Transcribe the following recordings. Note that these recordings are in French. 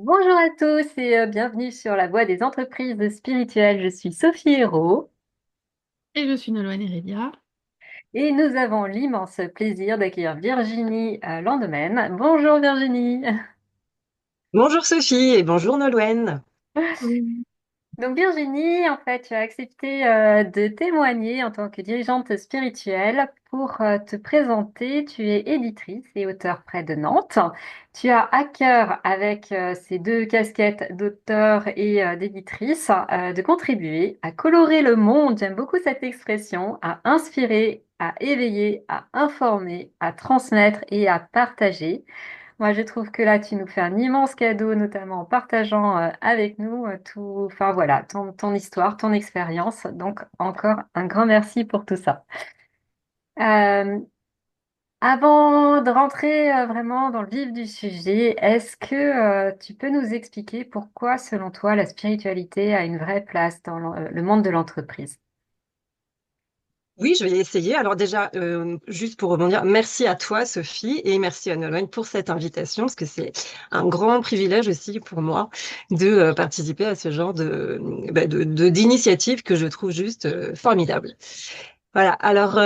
Bonjour à tous et bienvenue sur la voie des entreprises spirituelles. Je suis Sophie Hérault Et je suis Nolwenn Heredia. et nous avons l'immense plaisir d'accueillir Virginie Landemaine. Bonjour Virginie. Bonjour Sophie et bonjour Nolwenn. Oui. Donc Virginie, en fait, tu as accepté de témoigner en tant que dirigeante spirituelle pour te présenter. Tu es éditrice et auteure près de Nantes. Tu as à cœur, avec ces deux casquettes d'auteur et d'éditrice, de contribuer à colorer le monde. J'aime beaucoup cette expression, à inspirer, à éveiller, à informer, à transmettre et à partager. Moi, je trouve que là, tu nous fais un immense cadeau, notamment en partageant avec nous tout, enfin voilà, ton histoire, ton expérience. Donc, encore un grand merci pour tout ça. Euh, Avant de rentrer vraiment dans le vif du sujet, est-ce que tu peux nous expliquer pourquoi, selon toi, la spiritualité a une vraie place dans le monde de l'entreprise? Oui, je vais essayer. Alors déjà, juste pour rebondir, merci à toi Sophie et merci à Nolwenn pour cette invitation parce que c'est un grand privilège aussi pour moi de participer à ce genre d'initiative que je trouve juste formidable. Voilà. Alors,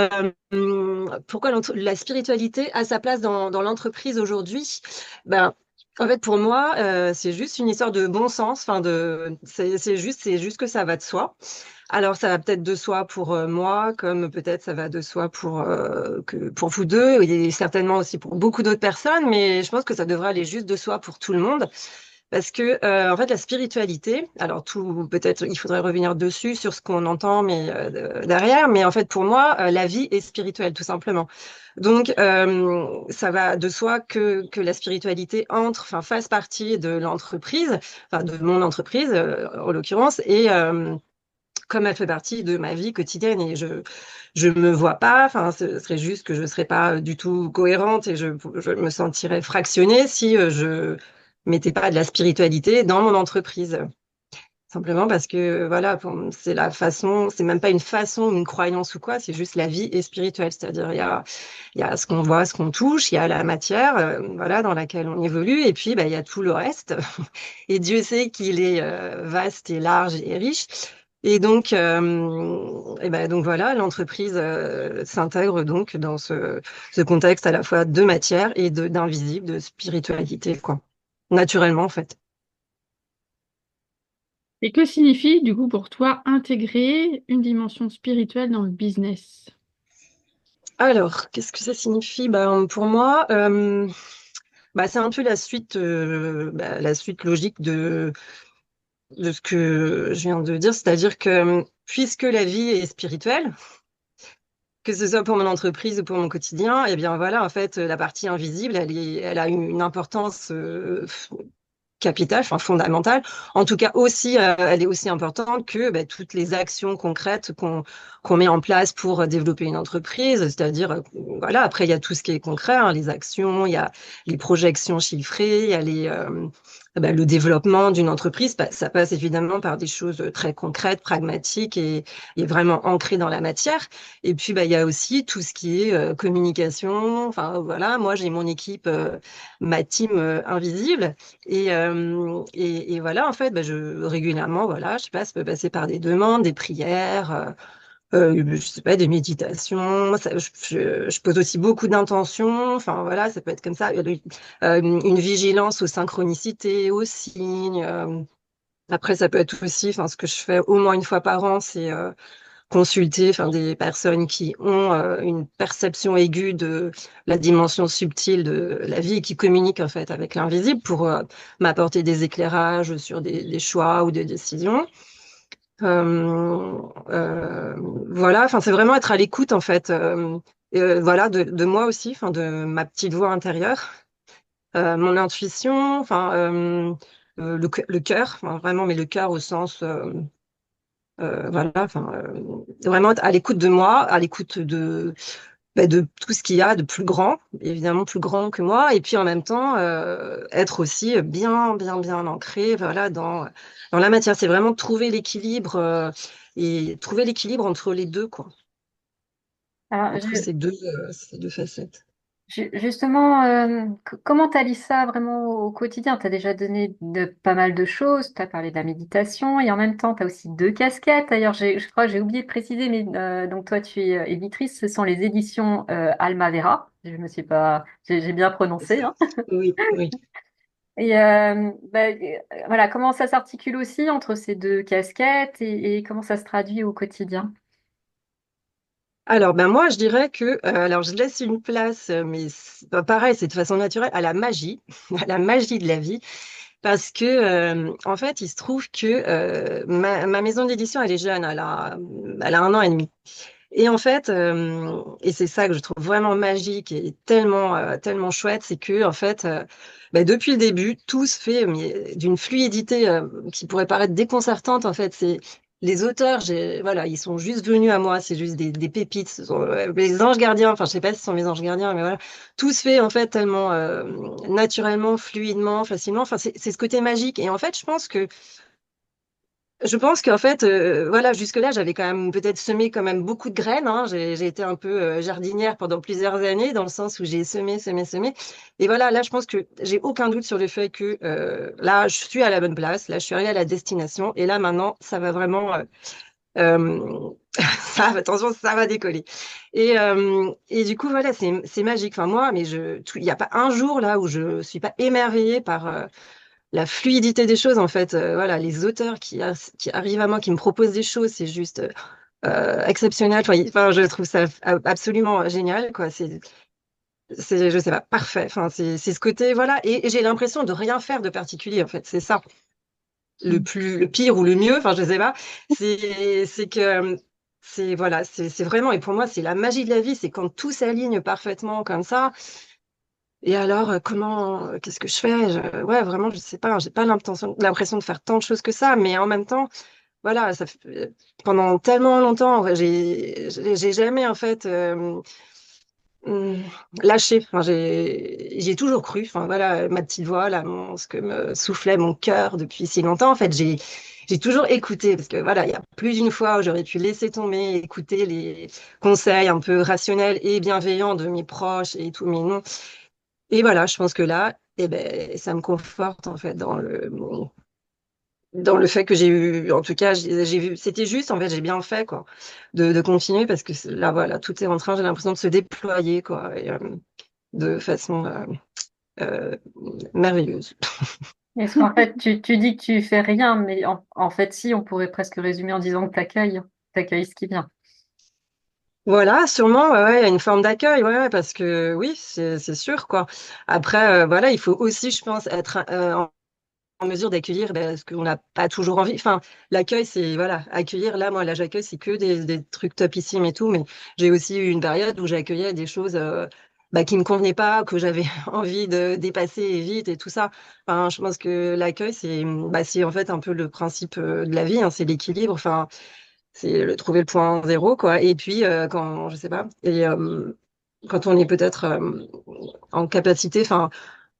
pourquoi la spiritualité a sa place dans l'entreprise aujourd'hui? Ben, en fait, pour moi, c'est juste une histoire de bon sens. Enfin, c'est juste que ça va de soi. Alors, ça va peut-être de soi pour moi, comme peut-être ça va de soi pour vous deux, et certainement aussi pour beaucoup d'autres personnes, mais je pense que ça devrait aller juste de soi pour tout le monde. Parce que, en fait, la spiritualité, alors tout, peut-être, il faudrait revenir dessus sur ce qu'on entend, mais derrière, mais en fait, pour moi, la vie est spirituelle, tout simplement. Donc, ça va de soi que la spiritualité enfin, fasse partie de l'entreprise, enfin, de mon entreprise, en l'occurrence, et comme elle fait partie de ma vie quotidienne et je me vois pas, enfin, ce serait juste que je serais pas du tout cohérente et je me sentirais fractionnée si je mettais pas de la spiritualité dans mon entreprise. Simplement parce que, voilà, c'est la façon, c'est même pas une façon, une croyance ou quoi, c'est juste la vie est spirituelle. C'est-à-dire, il y a ce qu'on voit, ce qu'on touche, il y a la matière, voilà, dans laquelle on évolue, et puis, bah, il y a tout le reste. Et Dieu sait qu'il est vaste et large et riche. Et donc voilà, l'entreprise s'intègre donc dans ce contexte à la fois de matière et d'invisible, de spiritualité, quoi. Naturellement, en fait. Et que signifie, du coup, pour toi, intégrer une dimension spirituelle dans le business? Alors, qu'est-ce que ça signifie? Ben, pour moi, c'est un peu la suite logique de ce que je viens de dire, c'est-à-dire que puisque la vie est spirituelle, que ce soit pour mon entreprise ou pour mon quotidien, eh bien voilà, en fait, la partie invisible, elle a une importance capitale, enfin fondamentale. En tout cas aussi, elle est aussi importante que toutes les actions concrètes qu'on met en place pour développer une entreprise. C'est-à-dire, voilà, après il y a tout ce qui est concret, hein, les actions, il y a les projections chiffrées, il y a le développement d'une entreprise. Ça passe évidemment par des choses très concrètes, pragmatiques et vraiment ancrées dans la matière. Et puis il y a aussi tout ce qui est communication. Enfin voilà, moi j'ai mon équipe, ma team invisible. Et voilà, en fait, régulièrement, voilà, je sais pas, ça peut passer par des demandes, des prières, je sais pas, des méditations. Je pose aussi beaucoup d'intentions. Enfin, voilà, ça peut être comme ça. Une vigilance aux synchronicités, aux signes. Après, ça peut être aussi, enfin, ce que je fais au moins une fois par an, c'est consulter, enfin, des personnes qui ont une perception aiguë de la dimension subtile de la vie et qui communiquent en fait avec l'invisible pour m'apporter des éclairages sur des choix ou des décisions. Euh, euh, voilà, enfin c'est vraiment être à l'écoute en fait, voilà, de moi aussi, enfin de ma petite voix intérieure, mon intuition, enfin le cœur, enfin, vraiment, mais le cœur au sens voilà, enfin, vraiment être à l'écoute de moi, à l'écoute de tout ce qu'il y a de plus grand, évidemment plus grand que moi, et puis en même temps être aussi bien, bien, bien ancré, voilà, dans la matière. C'est vraiment trouver l'équilibre et trouver l'équilibre entre les deux, quoi, Alors, entre ces deux facettes. Justement, comment tu allies ça vraiment au quotidien? Tu as déjà donné pas mal de choses, tu as parlé de la méditation et en même temps, tu as aussi deux casquettes. D'ailleurs, je crois que j'ai oublié de préciser, mais donc toi, tu es éditrice, ce sont les éditions Almavera. Je me suis pas, j'ai bien C'est prononcé, ça. hein. Oui, oui. Et voilà, comment ça s'articule aussi entre ces deux casquettes et comment ça se traduit au quotidien? Alors, ben moi, je dirais que, alors je laisse une place, mais pareil, c'est de façon naturelle, à la magie, à la magie de la vie, parce que, en fait, il se trouve que ma maison d'édition, elle est jeune, elle a 1 an et demi. Et en fait, et c'est ça que je trouve vraiment magique et tellement, tellement chouette, c'est que en fait, bah, depuis le début, tout se fait mais d'une fluidité qui pourrait paraître déconcertante. En fait, c'est les auteurs, voilà, ils sont juste venus à moi. C'est juste des pépites, ce sont les anges gardiens. Enfin, je sais pas si ce sont mes anges gardiens, mais voilà, tout se fait en fait tellement naturellement, fluidement, facilement. Enfin, c'est ce côté magique. Et en fait, je pense qu'en fait, voilà, jusque-là, j'avais quand même peut-être semé quand même beaucoup de graines, hein. J'ai été un peu jardinière pendant plusieurs années, dans le sens où j'ai semé, semé, semé. Et voilà, là, je pense que j'ai aucun doute sur le fait que là, je suis à la bonne place, là, je suis arrivée à la destination, et là, maintenant, ça va vraiment, euh, attention, ça va décoller. Et du coup, voilà, c'est magique. Enfin, moi, mais il n'y a pas un jour là où je suis pas émerveillée par la fluidité des choses, en fait. Voilà, les auteurs qui arrivent à moi, qui me proposent des choses, c'est juste exceptionnel. Enfin, je trouve ça absolument génial, quoi. Je sais pas, parfait. Enfin, c'est ce côté, voilà. Et j'ai l'impression de rien faire de particulier, en fait. C'est ça. Le pire ou le mieux, enfin, je sais pas. C'est que, voilà, c'est vraiment, et pour moi, c'est la magie de la vie, c'est quand tout s'aligne parfaitement comme ça. Et alors, qu'est-ce que je fais? Ouais, vraiment, je sais pas, j'ai pas l'impression de faire tant de choses que ça, mais en même temps, voilà, pendant tellement longtemps, ouais, j'ai jamais, en fait, hum, lâché. Enfin, j'ai toujours cru, enfin, voilà, ma petite voix, là, ce que me soufflait mon cœur depuis si longtemps, en fait, j'ai toujours écouté, parce que voilà, il y a plus d'une fois où j'aurais pu laisser tomber, écouter les conseils un peu rationnels et bienveillants de mes proches et tout, mais non. Et voilà, je pense que là, eh ben, ça me conforte en fait dans le fait que j'ai eu, en tout cas, j'ai vu, c'était juste, en fait, j'ai bien fait quoi, de continuer parce que là, voilà, tout est en train, j'ai l'impression de se déployer quoi, et, de façon euh, merveilleuse. Est-ce qu'en fait, tu dis que tu fais rien, mais en fait, si, on pourrait presque résumer en disant que t'accueilles ce qui vient. Voilà, sûrement, ouais, ouais, il y a une forme d'accueil, ouais, ouais, parce que oui, c'est sûr quoi. Après, voilà, il faut aussi, je pense, être en mesure d'accueillir ce qu'on n'a pas toujours envie. Enfin, l'accueil, c'est, voilà, accueillir, là, moi, là, j'accueille, c'est que des trucs topissimes et tout, mais j'ai aussi eu une période où j'accueillais des choses qui me convenaient pas, que j'avais envie de dépasser vite et tout ça. Enfin, je pense que l'accueil, c'est en fait un peu le principe de la vie, hein, c'est l'équilibre, enfin, c'est trouver le point zéro, quoi. Et puis, je sais pas, et quand on est peut-être en capacité, enfin,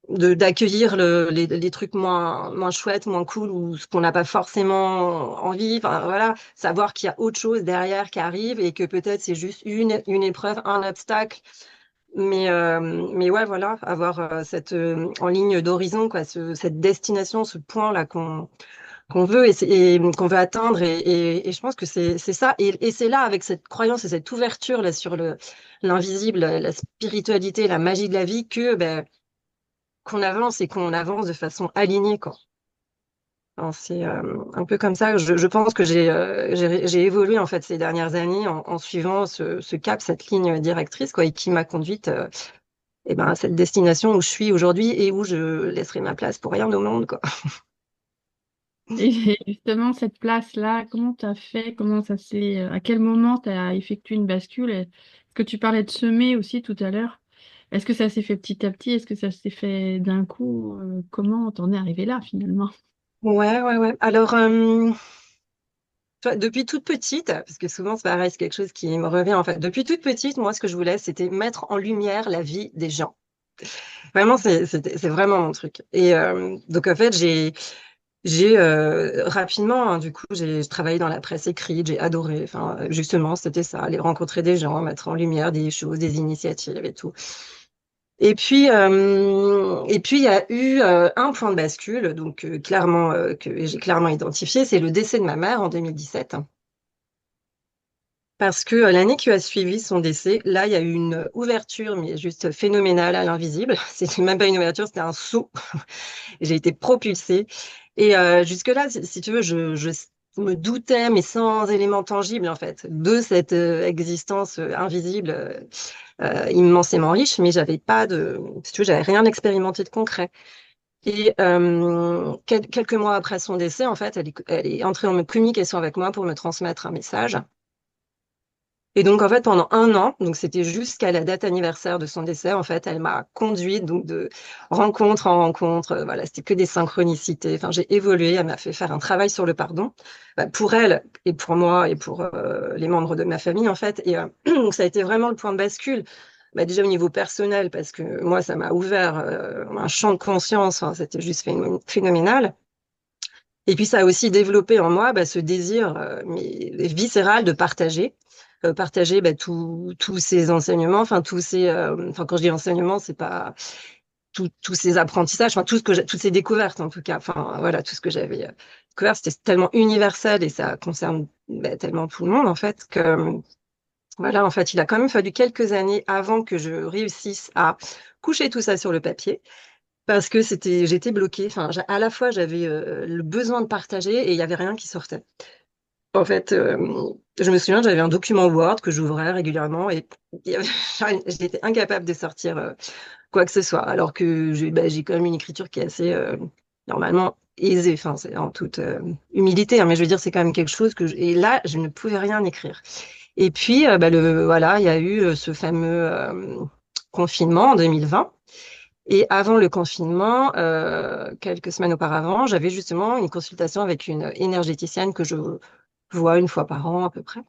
d'accueillir les trucs moins chouettes, moins cool ou ce qu'on n'a pas forcément envie. Enfin, voilà, savoir qu'il y a autre chose derrière qui arrive et que peut-être c'est juste une épreuve, un obstacle. Mais ouais, voilà, avoir cette en ligne d'horizon, quoi, cette destination, ce point-là qu'on veut et qu'on veut atteindre. Et je pense que c'est ça. Et c'est là, avec cette croyance et cette ouverture là sur l'invisible, la spiritualité, la magie de la vie, que ben, qu'on avance et qu'on avance de façon alignée, quoi. Enfin, c'est un peu comme ça. Je pense que j'ai évolué en fait ces dernières années en suivant ce cap, cette ligne directrice, quoi, et qui m'a conduite à cette destination où je suis aujourd'hui et où je laisserai ma place pour rien au monde, quoi. Et justement, cette place-là, comment tu as fait? Comment ça s'est, à quel moment tu as effectué une bascule? Est-ce que tu parlais de semer aussi tout à l'heure? Est-ce que ça s'est fait petit à petit? Est-ce que ça s'est fait d'un coup? Comment t'en es arrivé là finalement? Ouais, ouais, ouais. Alors, tu vois, depuis toute petite, parce que souvent c'est pareil, c'est quelque chose qui me revient en fait. Depuis toute petite, moi, ce que je voulais, c'était mettre en lumière la vie des gens. Vraiment, c'est vraiment mon truc. Et donc, en fait, j'ai rapidement, hein, du coup, j'ai travaillé dans la presse écrite, j'ai adoré. Enfin, justement, c'était ça, aller rencontrer des gens, mettre en lumière des choses, des initiatives et tout. Et puis, il y a eu un point de bascule, donc clairement que j'ai clairement identifié, c'est le décès de ma mère en 2017. Parce que l'année qui a suivi son décès, là, il y a eu une ouverture, mais juste phénoménale à l'invisible. C'était même pas une ouverture, c'était un saut. J'ai été propulsée. Et jusque-là, si tu veux, je me doutais, mais sans éléments tangibles, en fait, de cette existence invisible, immensément riche, mais j'avais pas de, si tu veux, j'avais rien expérimenté de concret. Et quelques mois après son décès, en fait, elle est entrée en communication avec moi pour me transmettre un message. Et donc, en fait, pendant un an, donc c'était jusqu'à la date anniversaire de son décès, en fait, elle m'a conduite donc de rencontre en rencontre. Voilà, c'était que des synchronicités. Enfin, j'ai évolué. Elle m'a fait faire un travail sur le pardon, pour elle et pour moi et pour les membres de ma famille, en fait. Et donc, ça a été vraiment le point de bascule. Déjà au niveau personnel, parce que moi, ça m'a ouvert un champ de conscience. Enfin, c'était juste phénoménal. Et puis ça a aussi développé en moi ce désir mais viscéral de partager, partager tous ces enseignements, enfin enfin quand je dis enseignements, c'est pas tous ces apprentissages, enfin tout ce que toutes ces découvertes en tout cas, enfin voilà tout ce que j'avais découvert, c'était tellement universel et ça concerne tellement tout le monde en fait que voilà en fait il a quand même fallu quelques années avant que je réussisse à coucher tout ça sur le papier. Parce que j'étais bloquée. Enfin, à la fois, j'avais le besoin de partager et il y avait rien qui sortait. En fait, je me souviens, j'avais un document Word que j'ouvrais régulièrement et il y avait- j'étais incapable de sortir quoi que ce soit. Alors que j'ai quand même une écriture qui est assez normalement aisée. Enfin, c'est en toute humilité, hein, mais je veux dire, c'est quand même quelque chose et là, je ne pouvais rien écrire. Et puis, voilà, il y a eu ce fameux confinement en 2020. Et avant le confinement, quelques semaines auparavant, j'avais justement une consultation avec une énergéticienne que je vois une fois par an à peu près.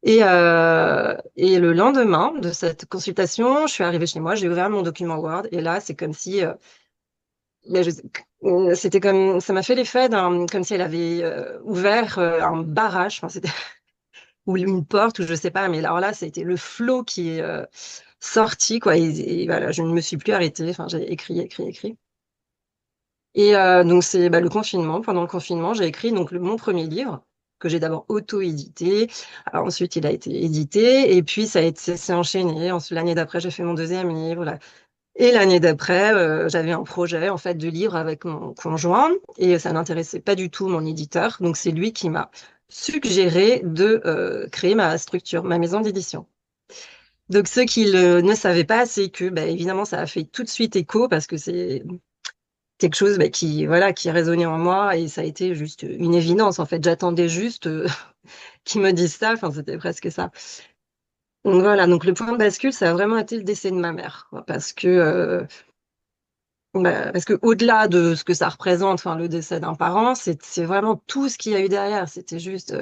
Et le lendemain de cette consultation, je suis arrivée chez moi, j'ai ouvert mon document Word et là, c'est comme si, c'était comme, ça m'a fait l'effet comme si elle avait ouvert un barrage, enfin, c'était ou une porte ou je sais pas, mais alors là, c'était le flot qui est sorti quoi. Et voilà, je ne me suis plus arrêtée. Enfin, j'ai écrit, écrit, écrit. Et donc, c'est le confinement. Pendant le confinement, j'ai écrit donc mon premier livre que j'ai d'abord auto-édité. Alors, ensuite, il a été édité et puis c'est enchaîné. Ensuite, l'année d'après, j'ai fait mon deuxième livre. Là. Et l'année d'après, j'avais un projet en fait de livre avec mon conjoint et ça n'intéressait pas du tout mon éditeur. Donc, c'est lui qui m'a suggéré de créer ma structure, ma maison d'édition. Donc, ce qu'il ne savait pas, c'est que, évidemment, ça a fait tout de suite écho parce que c'est quelque chose qui voilà qui résonnait en moi et ça a été juste une évidence en fait, j'attendais juste qu'ils me disent ça, enfin c'était presque ça. Donc voilà, donc le point de bascule ça a vraiment été le décès de ma mère quoi, parce que au-delà de ce que ça représente, enfin le décès d'un parent, c'est vraiment tout ce qu'il y a eu derrière, c'était juste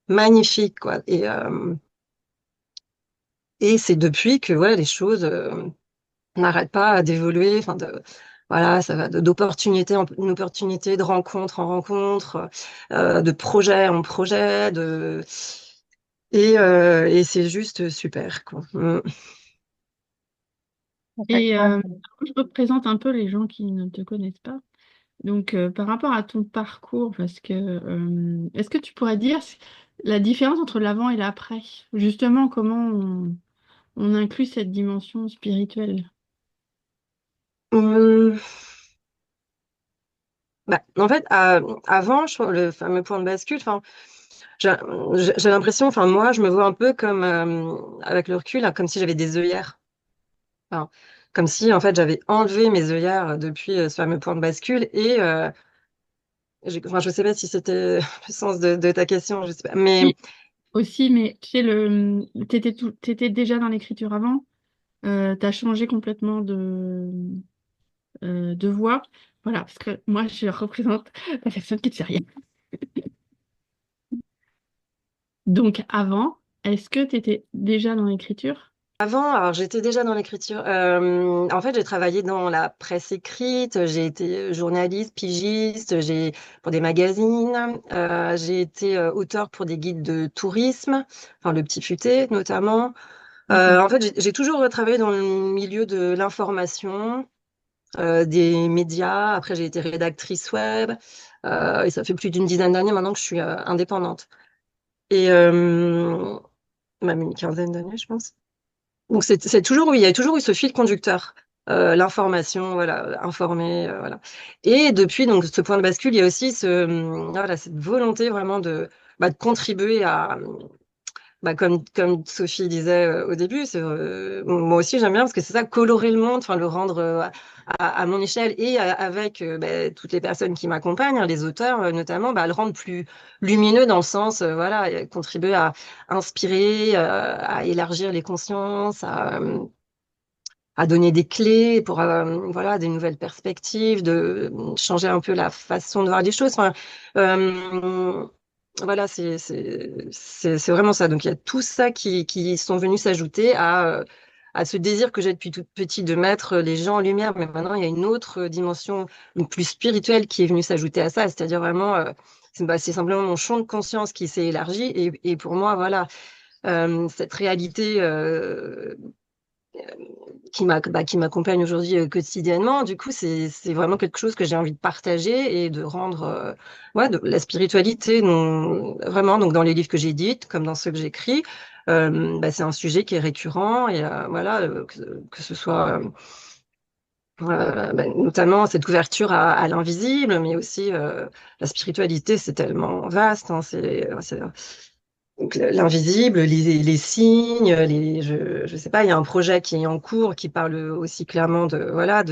magnifique quoi. Et c'est depuis que ouais les choses n'arrête pas d'évoluer, enfin voilà, ça va d'opportunité en une opportunité, de rencontre en rencontre, de projet en projet, et c'est juste super, quoi. Et Complètement. je représente un peu les gens qui ne te connaissent pas. Donc, par rapport à ton parcours, parce que est-ce que tu pourrais dire la différence entre l'avant et l'après? Justement, comment on inclut cette dimension spirituelle? Hum, en fait, avant, le fameux point de bascule, enfin, j'ai j'ai l'impression, enfin, moi, je me vois un peu comme, avec le recul, hein, comme si j'avais des œillères. Enfin, comme si, en fait, j'avais enlevé mes œillères depuis ce fameux point de bascule et enfin, je sais pas si c'était le sens de ta question, je sais pas. Mais Oui, aussi, mais tu sais, t'étais déjà dans l'écriture avant, t'as changé complètement de voix. Voilà, parce que moi, je représente la personne qui ne sait rien. Donc, avant, est-ce que tu étais déjà dans l'écriture? avant, alors j'étais déjà dans l'écriture. En fait, j'ai travaillé dans la presse écrite, j'ai été journaliste, pigiste, j'ai pour des magazines, j'ai été auteur pour des guides de tourisme, enfin le Petit Futé notamment. Mhm. En fait, j'ai toujours travaillé dans le milieu de l'information, des médias. Après, j'ai été rédactrice web. Et ça fait plus d'une dizaine d'années maintenant que je suis indépendante. Et même une quinzaine d'années, je pense. Donc c'est toujours, oui, il y a toujours eu ce fil conducteur, l'information, voilà, informer, voilà. Et depuis donc ce point de bascule, il y a aussi voilà, cette volonté vraiment de contribuer à, comme Sophie disait au début, moi aussi j'aime bien parce que c'est ça, colorer le monde, enfin le rendre à mon échelle et avec toutes les personnes qui m'accompagnent, hein, les auteurs notamment, le rendre plus lumineux dans le sens, voilà, contribuer à inspirer, à élargir les consciences, à donner des clés pour voilà, des nouvelles perspectives, de changer un peu la façon de voir les choses. Enfin, euh, voilà, c'est vraiment ça. Donc il y a tout ça qui sont venus s'ajouter à ce désir que j'ai depuis toute petite de mettre les gens en lumière. Mais maintenant, il y a une autre dimension, une plus spirituelle qui est venue s'ajouter à ça. C'est-à-dire vraiment, c'est simplement mon champ de conscience qui s'est élargi. Et pour moi, voilà, cette réalité qui m'accompagne aujourd'hui quotidiennement. Du coup, c'est vraiment quelque chose que j'ai envie de partager et de rendre ouais, de la spiritualité, vraiment, donc dans les livres que j'édite, comme dans ceux que j'écris, c'est un sujet qui est récurrent et voilà, que ce soit notamment cette ouverture à l'invisible, mais aussi la spiritualité, c'est tellement vaste, hein, donc, l'invisible, les signes, je sais pas, il y a un projet qui est en cours qui parle aussi clairement voilà,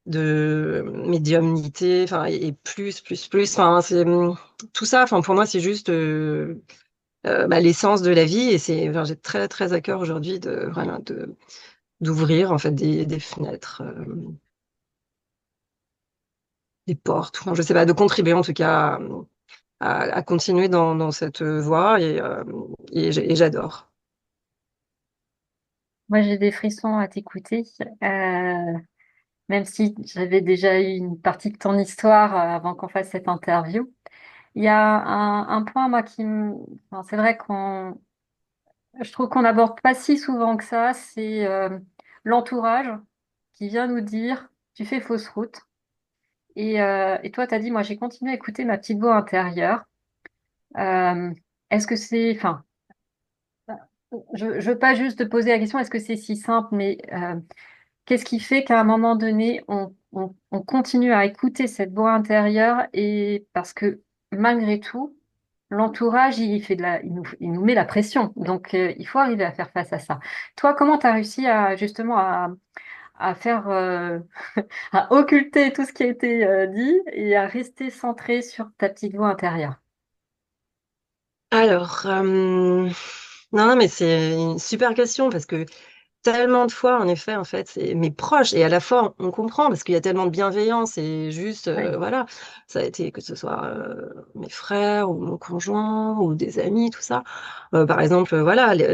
de médiumnité, enfin, et plus, enfin, tout ça, enfin, pour moi, c'est juste l'essence de la vie et enfin, j'ai très, très à cœur aujourd'hui voilà, d'ouvrir, en fait, des fenêtres, des portes, enfin, je sais pas, de contribuer en tout cas à continuer dans cette voie et j'adore. Moi, j'ai des frissons à t'écouter, même si j'avais déjà eu une partie de ton histoire avant qu'on fasse cette interview. Il y a un point, moi, enfin, c'est vrai je trouve qu'on n'aborde pas si souvent que ça, c'est l'entourage qui vient nous dire, tu fais fausse route. Et toi, tu as dit, moi, j'ai continué à écouter ma petite voix intérieure. Euh, est-ce que enfin, je veux pas juste te poser la question, est-ce que c'est si simple, mais qu'est-ce qui fait qu'à un moment donné, on continue à écouter cette voix intérieure et parce que malgré tout, l'entourage, il nous met la pression. Donc, il faut arriver à faire face à ça. Toi, comment tu as réussi justement à faire, à occulter tout ce qui a été dit et à rester centré sur ta petite voix intérieure? Alors, non, non, mais c'est une super question parce que tellement de fois, en effet, en fait, c'est mes proches et à la fois on comprend parce qu'il y a tellement de bienveillance et juste, Oui. voilà, ça a été que ce soit mes frères ou mon conjoint ou des amis, tout ça. Par exemple, voilà, il y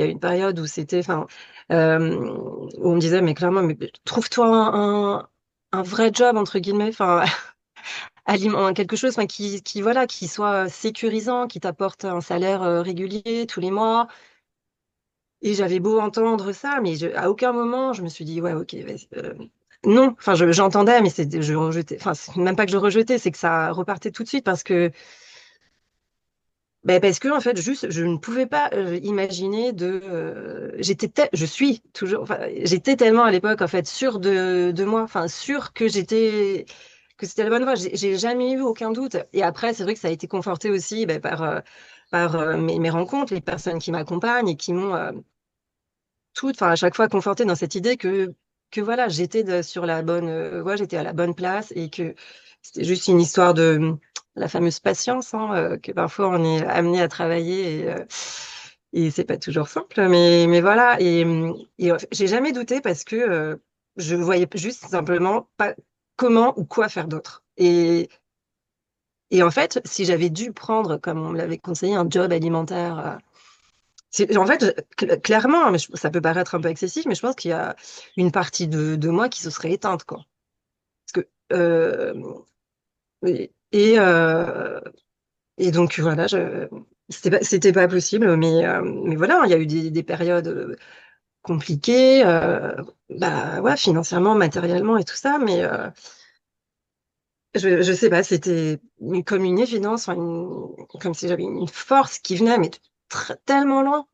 a eu une période où c'était, enfin, où on me disait, mais clairement, mais trouve-toi un vrai job entre guillemets, enfin, quelque chose, enfin, voilà, qui soit sécurisant, qui t'apporte un salaire régulier tous les mois. Et j'avais beau entendre ça, mais à aucun moment je me suis dit ouais ok vas-y, non. Enfin j'entendais, mais je rejetais. Enfin c'est même pas que je rejetais, c'est que ça repartait tout de suite parce que en fait juste je ne pouvais pas imaginer je suis toujours, enfin, j'étais tellement à l'époque en fait sûre de moi, enfin sûre que c'était la bonne voie. J'ai jamais eu aucun doute. Et après c'est vrai que ça a été conforté aussi par mes rencontres, les personnes qui m'accompagnent et qui m'ont enfin, à chaque fois confortée dans cette idée que voilà, sur la bonne voie, j'étais à la bonne place et que c'était juste une histoire de la fameuse patience, hein, que parfois on est amené à travailler et c'est pas toujours simple, mais voilà. Et j'ai jamais douté parce que je voyais juste simplement pas comment ou quoi faire d'autre. Et en fait, si j'avais dû prendre, comme on me l'avait conseillé, un job alimentaire, en fait, clairement, hein, mais ça peut paraître un peu excessif, mais je pense qu'il y a une partie de moi qui se serait éteinte, quoi. Parce que, et, et, euh, et donc, voilà, c'était pas possible, mais voilà, il y a eu des périodes compliquées, bah ouais, financièrement, matériellement et tout ça, mais je sais pas, c'était comme une évidence, enfin, comme si j'avais une force qui venait, mais de tellement loin,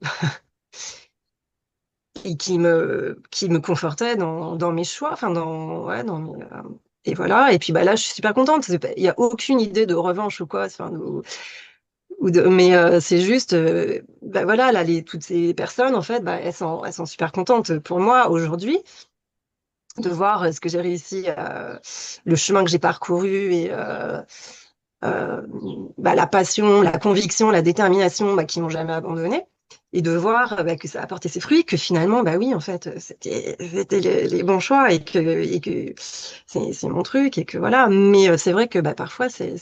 et qui me confortait dans mes choix, enfin, ouais, et voilà, et puis bah là, je suis super contente. Il y a aucune idée de revanche ou quoi, enfin, mais c'est juste, bah voilà, là, toutes ces personnes, en fait, bah, elles sont super contentes pour moi aujourd'hui de voir ce que j'ai réussi, le chemin que j'ai parcouru et euh, bah, la passion, la conviction, la détermination bah, qui m'ont jamais abandonné. Et de voir bah, que ça a porté ses fruits, que finalement, bah oui, en fait, c'était les bons choix et que c'est mon truc et que voilà. Mais c'est vrai que bah, parfois, c'est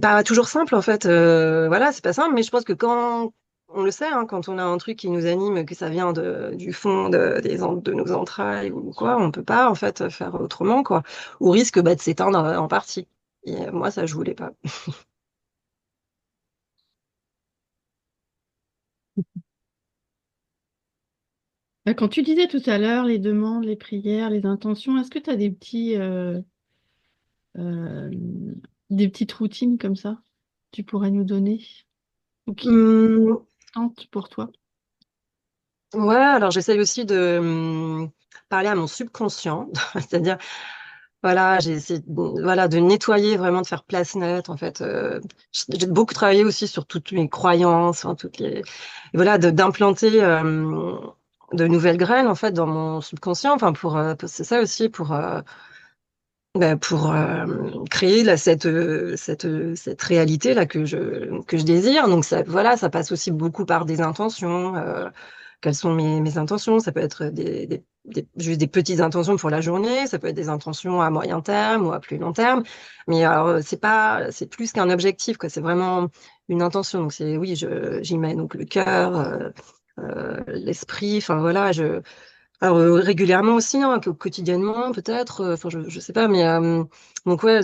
pas toujours simple, en fait. Voilà, c'est pas simple, mais je pense que quand on le sait, hein, quand on a un truc qui nous anime, que ça vient du fond de nos entrailles ou quoi, on peut pas, en fait, faire autrement, quoi. Au risque bah, de s'éteindre en partie. Et moi, ça, je voulais pas. Quand tu disais tout à l'heure les demandes, les prières, les intentions, est-ce que tu as euh, des petites routines comme ça que tu pourrais nous donner ou qui Hum, tentent pour toi? ouais, alors j'essaye aussi de parler à mon subconscient, c'est-à-dire, voilà, j'ai essayé voilà, de nettoyer, vraiment de faire place nette, en fait. J'ai beaucoup travaillé aussi sur toutes mes croyances, enfin, et voilà, d'implanter de nouvelles graines, en fait, dans mon subconscient, enfin, c'est ça aussi, pour créer là, cette réalité là que je désire. Donc ça, voilà, ça passe aussi beaucoup par des intentions. Quelles sont mes intentions? Ça peut être juste des petites intentions pour la journée, ça peut être des intentions à moyen terme ou à plus long terme. Mais alors, c'est plus qu'un objectif, quoi. C'est vraiment une intention. Donc c'est, oui, j'y mets donc le cœur, l'esprit. Enfin voilà, alors régulièrement aussi, hein, quotidiennement peut-être, enfin je sais pas, mais donc ouais,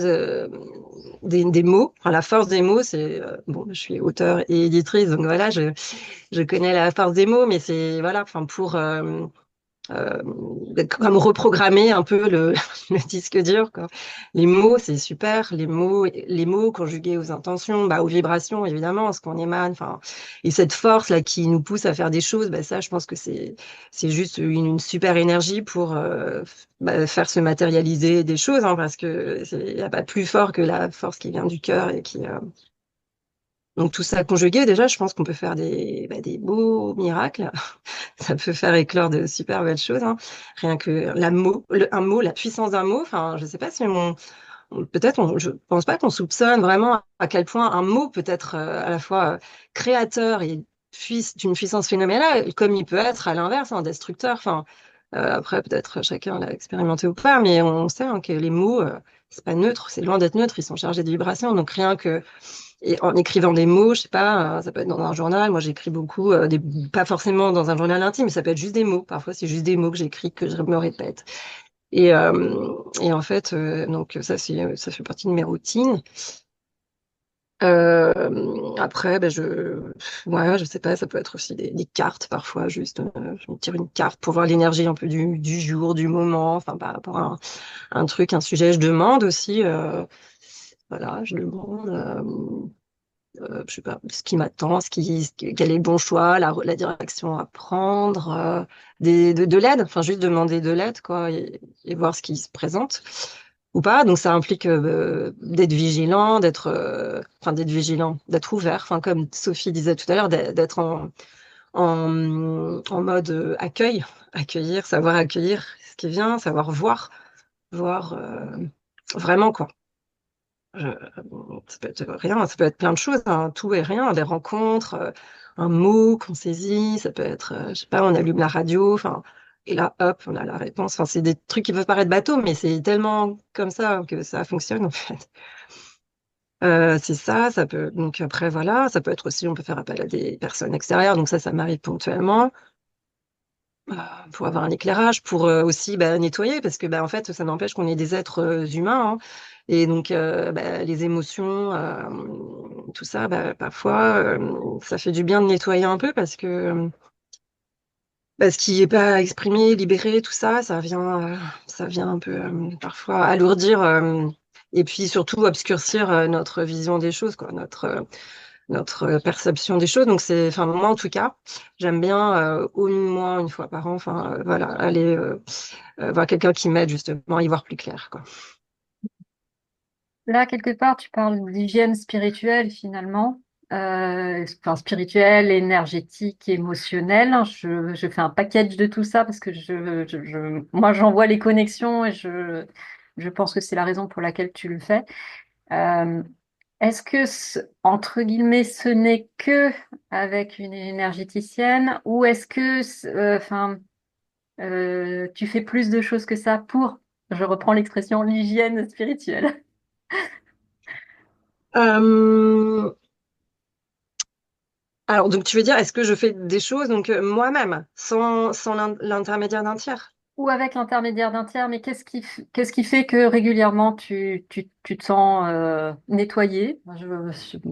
des mots, enfin, la force des mots, c'est bon, je suis auteure et éditrice, donc voilà, je connais la force des mots, mais c'est voilà, enfin pour euh, comme reprogrammer un peu le disque dur, quoi. Les mots, c'est super. Les mots conjugués aux intentions, bah, aux vibrations, évidemment, à ce qu'on émane. Enfin, et cette force là qui nous pousse à faire des choses, bah, ça, je pense que c'est juste une super énergie pour bah, faire se matérialiser des choses, hein, parce que il y a pas plus fort que la force qui vient du cœur et qui donc tout ça conjugué, déjà, je pense qu'on peut faire des beaux miracles. Ça peut faire éclore de super belles choses, hein. Rien que un mot, la puissance d'un mot. Enfin, je sais pas si je pense pas qu'on soupçonne vraiment à quel point un mot peut être à la fois créateur et d'une puissance phénoménale, comme il peut être à l'inverse, un destructeur. Enfin, après, peut-être chacun l'a expérimenté ou pas, mais on sait hein, que les mots, c'est pas neutre, c'est loin d'être neutre, ils sont chargés de vibrations. Donc rien que et en écrivant des mots, je sais pas, ça peut être dans un journal. Moi, j'écris beaucoup, pas forcément dans un journal intime, mais ça peut être juste des mots. Parfois, c'est juste des mots que j'écris, que je me répète. Et en fait, donc ça fait partie de mes routines. Après, ouais, je sais pas, ça peut être aussi des cartes parfois, juste, je me tire une carte pour voir l'énergie un peu du jour, du moment, enfin par rapport à un truc, un sujet. Je demande aussi, voilà, je demande. Je sais pas, ce qui m'attend, quel est le bon choix, la direction à prendre, de l'aide, enfin juste demander de l'aide, quoi, et voir ce qui se présente ou pas. Donc ça implique d'être vigilant, d'être vigilant, d'être ouvert, enfin comme Sophie disait tout à l'heure, d'être en mode accueillir, savoir accueillir ce qui vient, savoir voir vraiment quoi. Je- Ça peut être rien, ça peut être plein de choses, hein, tout et rien, des rencontres, un mot qu'on saisit, ça peut être, je sais pas, on allume la radio, enfin, et là, hop, on a la réponse. Enfin, c'est des trucs qui peuvent paraître bateaux, mais c'est tellement comme ça que ça fonctionne, en fait. C'est ça, ça peut, donc après, voilà, ça peut être aussi, on peut faire appel à des personnes extérieures, donc ça m'arrive ponctuellement. euh, pour avoir un éclairage, pour aussi bah, nettoyer, parce que bah, en fait, ça n'empêche qu'on est des êtres humains, hein. Et donc, bah, les émotions, tout ça, bah, parfois, ça fait du bien de nettoyer un peu parce qu'il n'est pas exprimé, libéré, tout ça, ça vient un peu parfois alourdir et puis surtout obscurcir notre vision des choses, quoi, notre perception des choses. Donc enfin moi en tout cas, j'aime bien au moins une fois par an, enfin voilà, aller voir quelqu'un qui m'aide justement à y voir plus clair, quoi. Là, quelque part, tu parles d'hygiène spirituelle finalement. Enfin, spirituelle, énergétique, émotionnelle. Je fais un package de tout ça parce que moi, j'en vois les connexions et je pense que c'est la raison pour laquelle tu le fais. Euh, est-ce que, entre guillemets, ce n'est que avec une énergéticienne ou est-ce que, enfin, tu fais plus de choses que ça pour, je reprends l'expression, l'hygiène spirituelle? Euh, alors donc tu veux dire, est-ce que je fais des choses donc moi-même sans l'intermédiaire d'un tiers? Ou avec l'intermédiaire d'un tiers, mais qu'est-ce qui fait que régulièrement tu te sens nettoyé?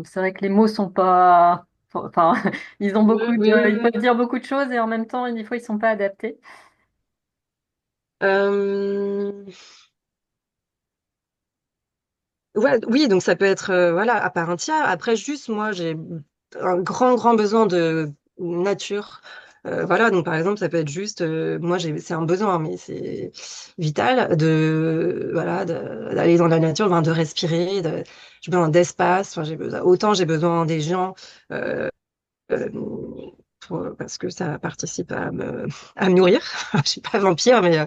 C'est vrai que les mots sont pas, enfin, ils ont Oui, oui, ils oui. peuvent dire beaucoup de choses et en même temps, des fois, ils sont pas adaptés. Euh, ouais, oui, donc ça peut être voilà, à part entière. Après, juste moi, j'ai un grand besoin de nature. Voilà, donc par exemple, ça peut être juste, moi, c'est un besoin, mais c'est vital de voilà, d'aller dans la nature, enfin, de respirer. J'ai besoin d'espace. Enfin, autant j'ai besoin des gens. euh, euh, parce que ça participe à me nourrir. Je suis pas vampire, mais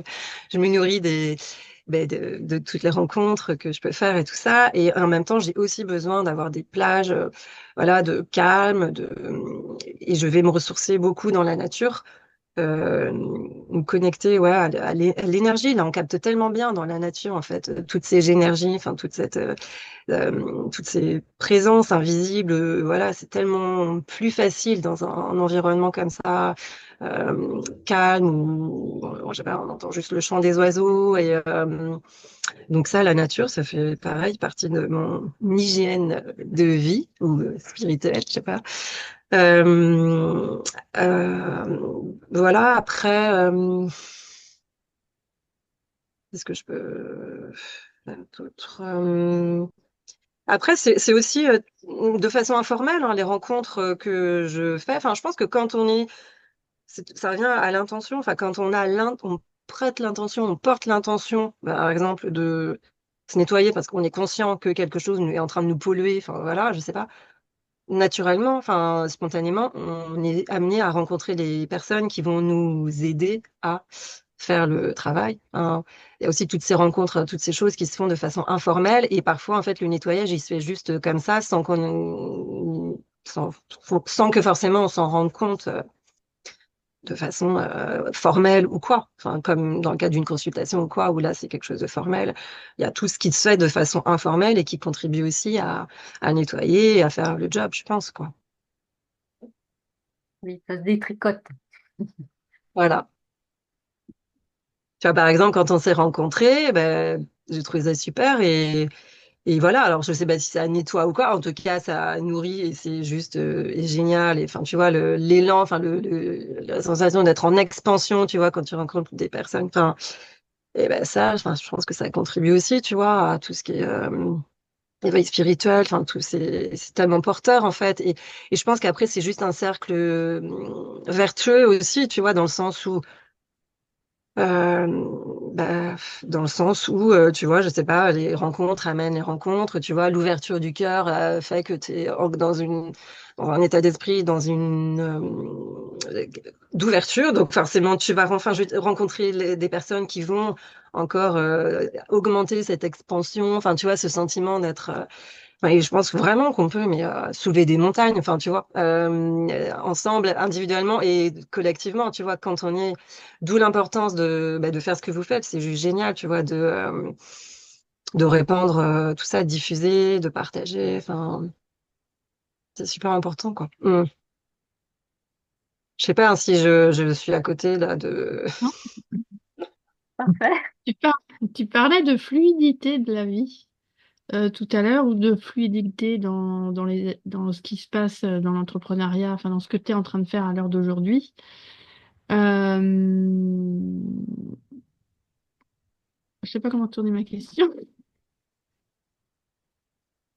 je me nourris de toutes les rencontres que je peux faire et tout ça. Et en même temps, j'ai aussi besoin d'avoir des plages, voilà, de calme, et je vais me ressourcer beaucoup dans la nature. Me connecter ouais, à l'énergie. Là, on capte tellement bien dans la nature, en fait, toutes ces énergies, enfin, toutes ces présences invisibles, voilà, c'est tellement plus facile dans un environnement comme ça, calme, où je sais pas, on entend juste le chant des oiseaux. Et donc ça, la nature, ça fait pareil partie de mon hygiène de vie ou spirituelle, je sais pas. Euh, voilà, après, qu'est-ce que je peux faire d'autre après, c'est aussi de façon informelle, hein, les rencontres que je fais. Enfin, je pense que quand ça revient à l'intention. Enfin, quand on prête l'intention, on porte l'intention, bah, par exemple, de se nettoyer parce qu'on est conscient que quelque chose est en train de nous polluer. Enfin, voilà, je sais pas. Naturellement, enfin, spontanément, on est amené à rencontrer des personnes qui vont nous aider à faire le travail, hein. Il y a aussi toutes ces rencontres, toutes ces choses qui se font de façon informelle et parfois, en fait, le nettoyage, il se fait juste comme ça, sans que forcément on s'en rende compte de façon formelle ou quoi. Enfin, comme dans le cas d'une consultation ou quoi, où là, c'est quelque chose de formel. Il y a tout ce qui se fait de façon informelle et qui contribue aussi à nettoyer et à faire le job, je pense, quoi. Oui, ça se détricote. Voilà. Tu vois, par exemple, quand on s'est rencontrés, ben, j'ai trouvé ça super et voilà. Alors, je sais pas si ça nettoie ou quoi. En tout cas, ça nourrit et c'est juste et génial. Et enfin, tu vois, l'élan, enfin, la sensation d'être en expansion, tu vois, quand tu rencontres des personnes. Enfin, et ben ça, enfin, je pense que ça contribue aussi, tu vois, à tout ce qui est éveil spirituel. Enfin, c'est tellement porteur, en fait. Et je pense qu'après, c'est juste un cercle vertueux aussi, tu vois, dans le sens où Euh, bah, dans le sens où, tu vois, je sais pas, les rencontres amènent les rencontres, tu vois, l'ouverture du cœur fait que tu es dans un état d'esprit, dans d'ouverture. Donc forcément, tu vas enfin, rencontrer des personnes qui vont encore augmenter cette expansion, enfin, tu vois, ce sentiment d'être et je pense vraiment qu'on peut mais, soulever des montagnes, enfin, tu vois, ensemble, individuellement et collectivement, tu vois, quand on est. D'où l'importance de faire ce que vous faites. C'est juste génial, tu vois, de répandre tout ça, de diffuser, de partager. Enfin, c'est super important, quoi. Je sais pas hein, si je suis à côté là de. Non. Parfait. Tu parlais de fluidité de la vie. tout à l'heure, ou de fluidité dans ce qui se passe dans l'entrepreneuriat, enfin dans ce que tu es en train de faire à l'heure d'aujourd'hui. Euh, je sais pas comment tourner ma question.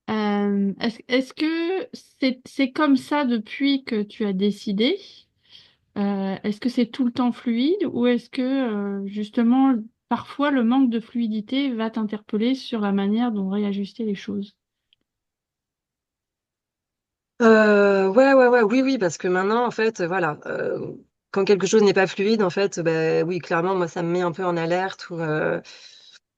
Est-ce que c'est comme ça depuis que tu as décidé? Est-ce que c'est tout le temps fluide ou est-ce que justement parfois le manque de fluidité va t'interpeller sur la manière dont réajuster les choses? Ouais, oui, oui, parce que maintenant, en fait, voilà, quand quelque chose n'est pas fluide, en fait, ben oui, clairement, moi, ça me met un peu en alerte ou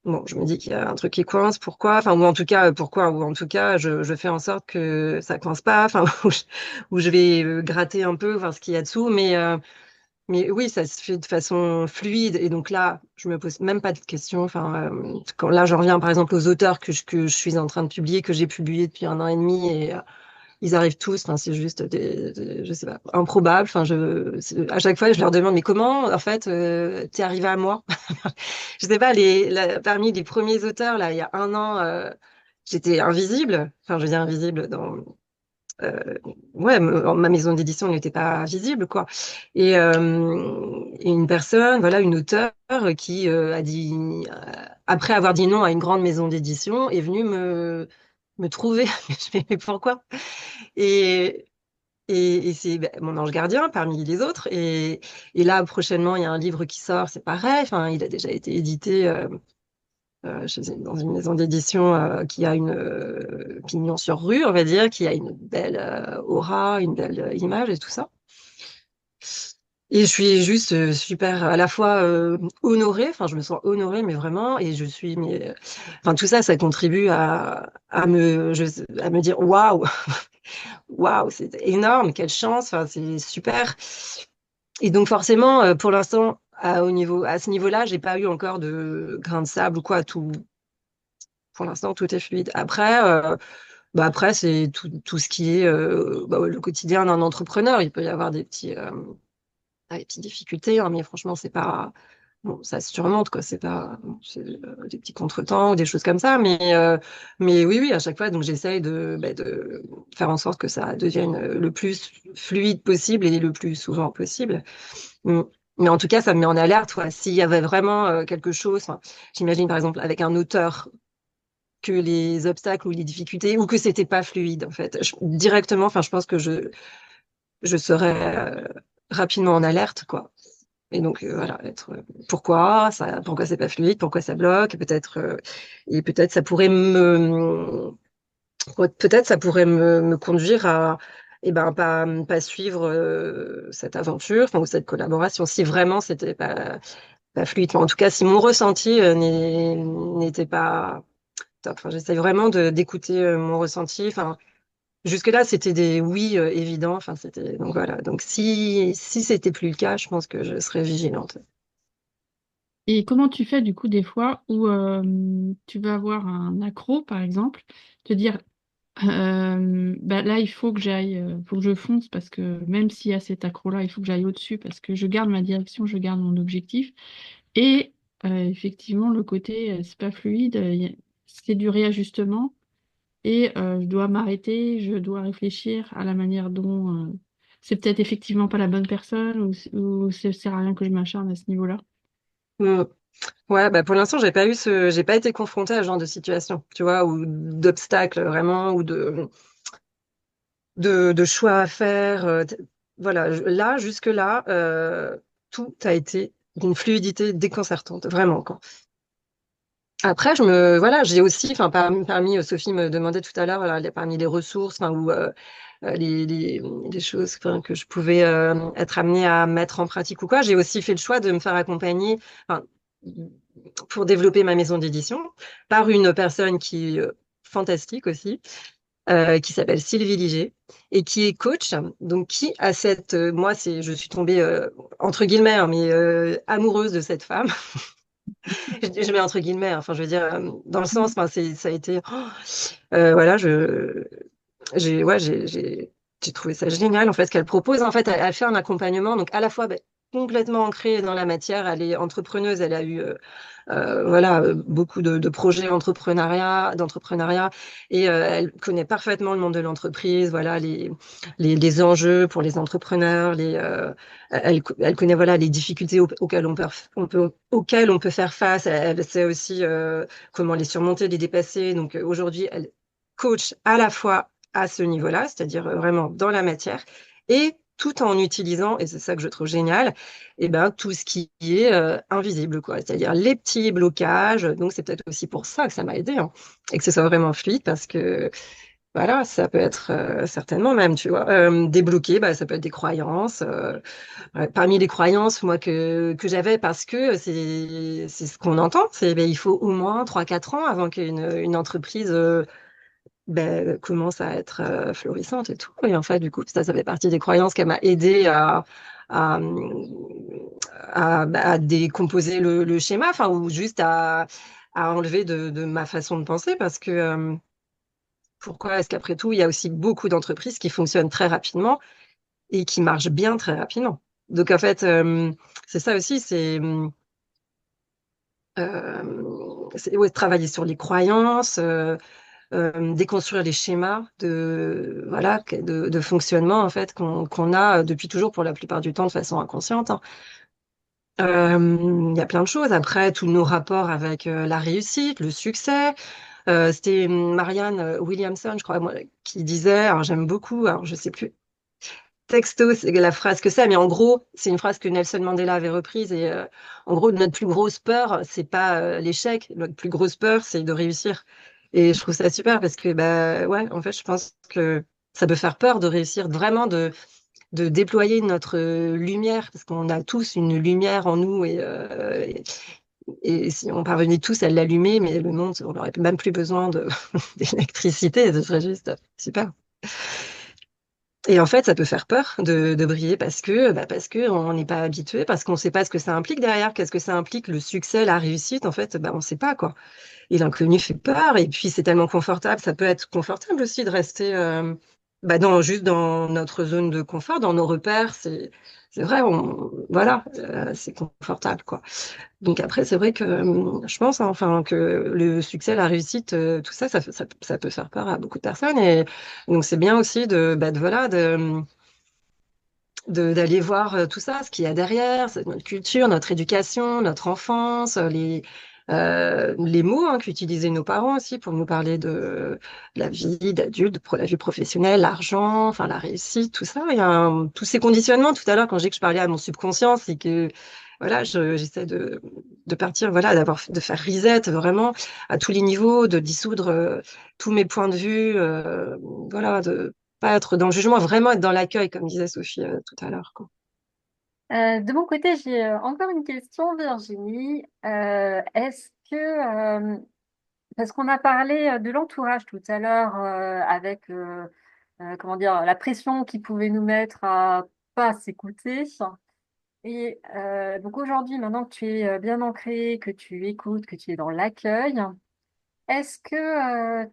bon, je me dis qu'il y a un truc qui coince, pourquoi? Enfin, ou en tout cas, pourquoi? Ou en tout cas, je fais en sorte que ça coince pas, enfin, ou je vais gratter un peu, voir ce qu'il y a dessous, mais oui, ça se fait de façon fluide, et donc là, je me pose même pas de questions. Enfin, quand là, j'en reviens par exemple aux auteurs que je suis en train de publier, que j'ai publié depuis 1 an et demi, et ils arrivent tous, enfin, c'est juste je sais pas, improbable. Enfin, à chaque fois, je leur demande, mais comment, en fait, t'es arrivé à moi? Je sais pas, parmi les premiers auteurs, là, il y a 1 an, j'étais invisible. Enfin, je veux dire invisible euh, ouais, ma maison d'édition n'était pas visible, quoi. Et une personne, voilà, une auteure qui a dit, après avoir dit non à une grande maison d'édition, est venue me trouver. Je fais, mais pourquoi? Et, et c'est ben, mon ange gardien parmi les autres. Et là, prochainement, il y a un livre qui sort, c'est pareil. Enfin, il a déjà été édité dans une maison d'édition qui a une pignon sur rue, on va dire, qui a une belle aura, une belle image et tout ça. Et je suis juste super à la fois honorée, enfin je me sens honorée, mais vraiment, et je suis, mais, enfin tout ça, ça contribue à me dire waouh, waouh, c'est énorme, quelle chance, enfin c'est super. Et donc forcément, pour l'instant, à ce niveau-là, j'ai pas eu encore de grain de sable ou quoi. Pour l'instant, tout est fluide. Après, c'est tout ce qui est bah, ouais, le quotidien d'un entrepreneur. Il peut y avoir des petites difficultés, hein, mais franchement, c'est pas bon, ça se surmonte quoi. C'est pas bon, c'est, des petits contretemps ou des choses comme ça. Mais oui, oui, à chaque fois, donc j'essaye de faire en sorte que ça devienne le plus fluide possible et le plus souvent possible. Mm. Mais en tout cas, ça me met en alerte. Ouais. S'il y avait vraiment quelque chose, enfin, j'imagine par exemple avec un auteur que les obstacles ou les difficultés ou que c'était pas fluide en fait. Directement, enfin, je pense que je serais rapidement en alerte quoi. Et donc voilà, pourquoi c'est pas fluide, pourquoi ça bloque, et peut-être ça pourrait me conduire à pas suivre cette aventure, enfin ou cette collaboration si vraiment c'était pas fluide. Enfin, en tout cas, si mon ressenti n'était pas top. Enfin, j'essaie vraiment d'écouter mon ressenti. Enfin, jusque-là, c'était des oui évidents. Enfin, donc voilà. Donc si c'était plus le cas, je pense que je serais vigilante. Et comment tu fais du coup des fois où tu vas avoir un accro, par exemple, te dire bah là il faut que faut que je fonce parce que même s'il y a cet accro-là, il faut que j'aille au-dessus parce que je garde ma direction, je garde mon objectif. Et effectivement, le côté c'est pas fluide, c'est du réajustement et je dois m'arrêter, je dois réfléchir à la manière dont c'est peut-être effectivement pas la bonne personne ou ça sert à rien que je m'acharne à ce niveau-là. Mm. Ouais, bah pour l'instant, j'ai pas été confrontée à ce genre de situation, tu vois, ou d'obstacles vraiment, ou de choix à faire. Voilà, là, jusque-là, tout a été d'une fluidité déconcertante, vraiment, quoi. Après, voilà, j'ai aussi, enfin, parmi, Sophie me demandait tout à l'heure, voilà, parmi les ressources, enfin, ou les choses, enfin, que je pouvais être amenée à mettre en pratique ou quoi, j'ai aussi fait le choix de me faire accompagner, enfin, pour développer ma maison d'édition, par une personne qui est fantastique aussi, qui s'appelle Sylvie Liger et qui est coach, donc qui a je suis tombée entre guillemets, hein, mais amoureuse de cette femme. Je mets entre guillemets, hein, enfin je veux dire dans le sens, enfin ça a été, voilà, j'ai ouais j'ai trouvé ça génial en fait ce qu'elle propose. En fait, elle fait un accompagnement, donc à la fois ben, complètement ancrée dans la matière. Elle est entrepreneuse, elle a eu voilà, beaucoup de projets d'entrepreneuriat, et elle connaît parfaitement le monde de l'entreprise, voilà, les enjeux pour les entrepreneurs, elle connaît voilà, les difficultés auxquelles on peut faire face. Elle sait aussi comment les surmonter, les dépasser. Donc aujourd'hui, elle coach à la fois à ce niveau-là, c'est-à-dire vraiment dans la matière, et tout en utilisant, et c'est ça que je trouve génial, et ben, tout ce qui est invisible, quoi. C'est-à-dire les petits blocages. Donc, c'est peut-être aussi pour ça que ça m'a aidé, hein, et que ce soit vraiment fluide, parce que, voilà, ça peut être certainement même, tu vois, débloqué, bah, ça peut être des croyances. Ouais, parmi les croyances, moi, que j'avais, parce que c'est ce qu'on entend, c'est ben, il faut au moins 3 4 ans avant qu'une entreprise ben, commence à être florissante et tout. Et en fait, du coup, ça fait partie des croyances qui m'a aidé à, à décomposer le schéma, enfin, ou juste à enlever de ma façon de penser, parce que pourquoi est-ce qu'après tout, il y a aussi beaucoup d'entreprises qui fonctionnent très rapidement et qui marchent bien très rapidement. Donc, en fait, c'est ça aussi, ouais, travailler sur les croyances, déconstruire les schémas voilà, de fonctionnement en fait qu'on a depuis toujours pour la plupart du temps de façon inconsciente, hein. Il y a plein de choses. Après, tous nos rapports avec la réussite, le succès. C'était Marianne Williamson, je crois, moi, qui disait, alors j'aime beaucoup, alors je sais plus texto, c'est la phrase que c'est, mais en gros, c'est une phrase que Nelson Mandela avait reprise. Et en gros, notre plus grosse peur, c'est pas l'échec. Notre plus grosse peur, c'est de réussir. Et je trouve ça super parce que, bah, ouais, en fait, je pense que ça peut faire peur de réussir, vraiment de déployer notre lumière, parce qu'on a tous une lumière en nous, et si on parvenait tous à l'allumer, mais le monde, on n'aurait même plus besoin d'électricité, ce serait juste super. Et en fait, ça peut faire peur de briller, parce que on n'est pas habitué, parce qu'on ne sait pas ce que ça implique derrière, qu'est-ce que ça implique, le succès, la réussite. En fait, bah, on ne sait pas, quoi. Et l'inconnu fait peur. Et puis, c'est tellement confortable. Ça peut être confortable aussi de rester bah, juste dans notre zone de confort, dans nos repères. C'est vrai, voilà, c'est confortable, quoi. Donc après, c'est vrai que je pense, hein, enfin, que le succès, la réussite, tout ça, ça peut faire peur à beaucoup de personnes. Et donc, c'est bien aussi voilà, d'aller voir tout ça, ce qu'il y a derrière, c'est notre culture, notre éducation, notre enfance, les mots hein, qu'utilisaient nos parents aussi pour nous parler de la vie d'adulte, la vie professionnelle, l'argent, enfin la réussite, tout ça. Il y a tous ces conditionnements. Tout à l'heure, quand j'ai dit que je parlais à mon subconscient, c'est que voilà, j'essaie de partir, voilà, de faire reset vraiment à tous les niveaux, de dissoudre tous mes points de vue, voilà, de pas être dans le jugement, vraiment être dans l'accueil, comme disait Sophie tout à l'heure, quoi. De mon côté, j'ai encore une question, Virginie. Est-ce que, parce qu'on a parlé de l'entourage tout à l'heure, avec, comment dire, la pression qu'ils pouvaient nous mettre à pas s'écouter. Et donc aujourd'hui, maintenant que tu es bien ancré, que tu écoutes, que tu es dans l'accueil, est-ce que,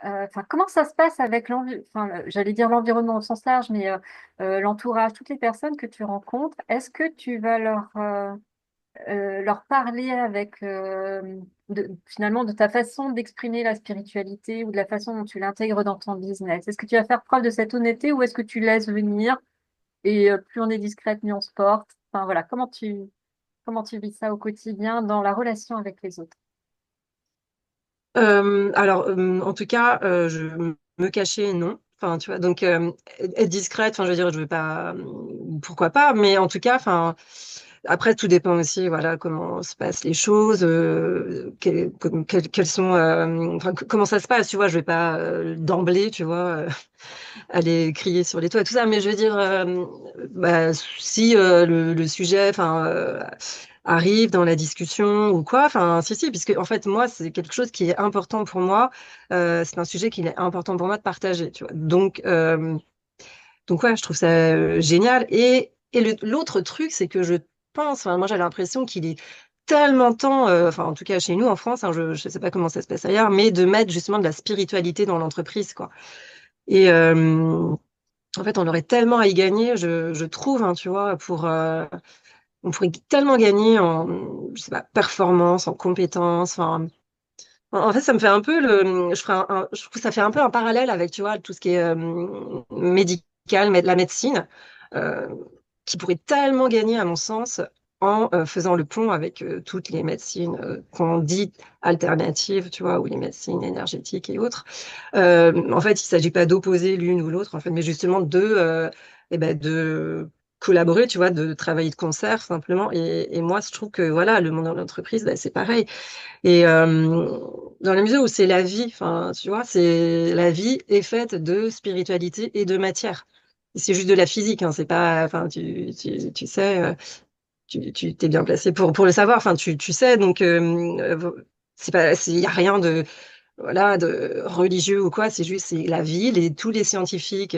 enfin, comment ça se passe avec enfin, j'allais dire l'environnement au sens large, mais l'entourage, toutes les personnes que tu rencontres, est-ce que tu vas leur parler avec, finalement, de ta façon d'exprimer la spiritualité ou de la façon dont tu l'intègres dans ton business? Est-ce que tu vas faire preuve de cette honnêteté ou est-ce que tu laisses venir et plus on est discrète, mieux on se porte? Enfin, voilà, comment tu vis ça au quotidien dans la relation avec les autres? Alors, en tout cas, je me cachais, non. Enfin, tu vois, donc être discrète, enfin, je veux dire, je veux pas, pourquoi pas, mais en tout cas, enfin, après, tout dépend aussi, voilà, comment se passent les choses, quelles sont, enfin, comment ça se passe, tu vois, je vais pas d'emblée, tu vois, aller crier sur les toits, tout ça, mais je veux dire, bah, si le sujet, enfin, arrive dans la discussion ou quoi, enfin, si, puisque en fait, moi, c'est quelque chose qui est important pour moi, c'est un sujet qui est important pour moi de partager, tu vois. Donc ouais, je trouve ça génial. Et l'autre truc, c'est que je pense, enfin, moi, j'ai l'impression qu'il est tellement temps, enfin, en tout cas chez nous en France, hein, je ne sais pas comment ça se passe ailleurs, mais de mettre justement de la spiritualité dans l'entreprise, quoi. Et en fait, on aurait tellement à y gagner, je trouve, hein, tu vois, pour on pourrait tellement gagner en, je sais pas, performance, en compétences. Enfin, en fait, ça me fait un peu je trouve que ça fait un peu un parallèle avec, tu vois, tout ce qui est médical, la médecine, euh, qui pourrait tellement gagner, à mon sens, en faisant le pont avec toutes les médecines qu'on dit alternatives, tu vois, ou les médecines énergétiques et autres. En fait, il ne s'agit pas d'opposer l'une ou l'autre, en fait, mais justement de collaborer, tu vois, de travailler de concert simplement. Et moi, je trouve que voilà, le monde de l'entreprise, bah, c'est pareil. Et dans la mesure où c'est la vie, enfin, tu vois, c'est la vie est faite de spiritualité et de matière. C'est juste de la physique, hein, c'est pas, enfin, tu sais, tu t'es bien placé pour le savoir. Enfin, tu sais, donc c'est pas, il y a rien de voilà de religieux ou quoi. C'est juste c'est la vie. Tous les scientifiques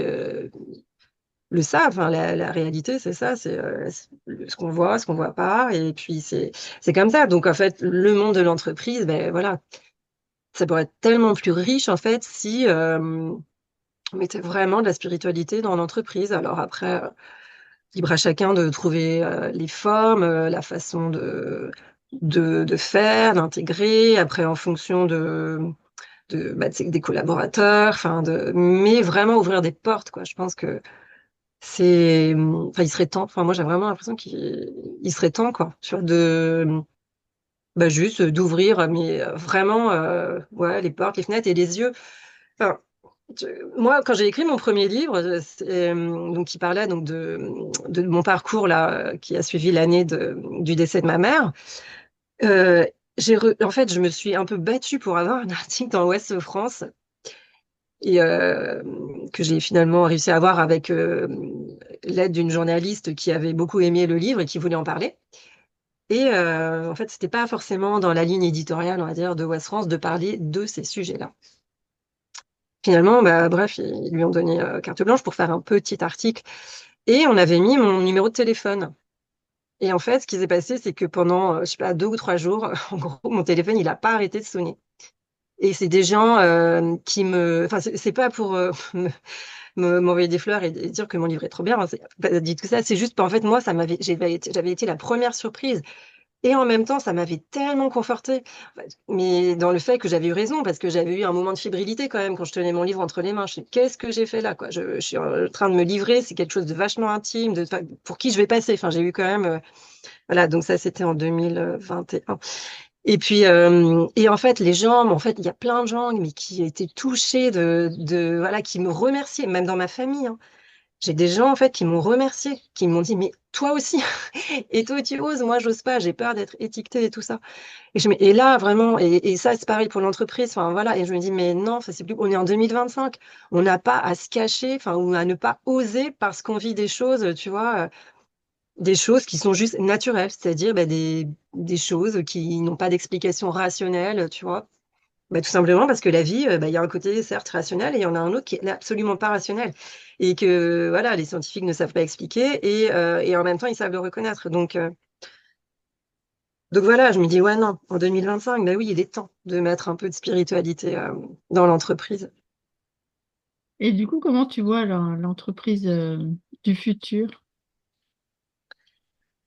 le savent. Enfin, la réalité, c'est ça, c'est ce qu'on voit, ce qu'on voit pas, et puis c'est comme ça. Donc en fait, le monde de l'entreprise, ben voilà. Ça pourrait être tellement plus riche, en fait, si on mettait vraiment de la spiritualité dans l'entreprise. Alors après, libre à chacun de trouver les formes, la façon de faire, d'intégrer, après en fonction des collaborateurs, mais vraiment ouvrir des portes, quoi. Je pense que il serait temps. Enfin, moi, j'ai vraiment l'impression qu'il serait temps, quoi, tu vois, juste d'ouvrir, mais vraiment, ouais, les portes, les fenêtres et les yeux. Enfin, moi, quand j'ai écrit mon premier livre, donc qui parlait donc de mon parcours là, qui a suivi l'année du décès de ma mère, euh, en fait, je me suis un peu battue pour avoir un article dans l'Ouest France et que j'ai finalement réussi à avoir avec l'aide d'une journaliste qui avait beaucoup aimé le livre et qui voulait en parler. Et en fait, c'était pas forcément dans la ligne éditoriale, on va dire, de Ouest France de parler de ces sujets-là. Finalement, bah, bref, ils lui ont donné carte blanche pour faire un petit article. Et on avait mis mon numéro de téléphone. Et en fait, ce qui s'est passé, c'est que pendant, je sais pas, 2 ou 3 jours, en gros, mon téléphone, il n'a pas arrêté de sonner. Et c'est des gens qui me... Enfin, c'est pas pour m'envoyer des fleurs et dire que mon livre est trop bien. Hein, c'est pas dit tout ça. C'est juste, en fait, moi, j'avais été la première surprise. Et en même temps, ça m'avait tellement confortée. Mais dans le fait que j'avais eu raison, parce que j'avais eu un moment de fébrilité quand même quand je tenais mon livre entre les mains. Je me qu'est-ce que j'ai fait là, quoi? Je suis en train de me livrer, c'est quelque chose de vachement intime, enfin, pour qui je vais passer. Enfin, j'ai eu quand même, voilà, donc ça, c'était en 2021. Et puis, et en fait, les gens, mais en fait, il y a plein de gens, mais qui étaient touchés voilà, qui me remerciaient, même dans ma famille, hein. J'ai des gens en fait qui m'ont remercié, qui m'ont dit mais toi aussi et toi tu oses, moi j'ose pas, j'ai peur d'être étiquetée et tout ça. Et là vraiment et ça c'est pareil pour l'entreprise, enfin voilà et je me dis mais non, ça c'est plus on est en 2025, on n'a pas à se cacher, enfin ou à ne pas oser parce qu'on vit des choses, tu vois, des choses qui sont juste naturelles, c'est-à-dire bah, des choses qui n'ont pas d'explication rationnelle, tu vois. Bah, tout simplement parce que la vie, bah, il y a un côté certes rationnel et il y en a un autre qui n'est absolument pas rationnel. Et que voilà, les scientifiques ne savent pas expliquer et en même temps, ils savent le reconnaître. Donc voilà, je me dis, ouais, non, en 2025, bah oui, il est temps de mettre un peu de spiritualité dans l'entreprise. Et du coup, comment tu vois l'entreprise du futur?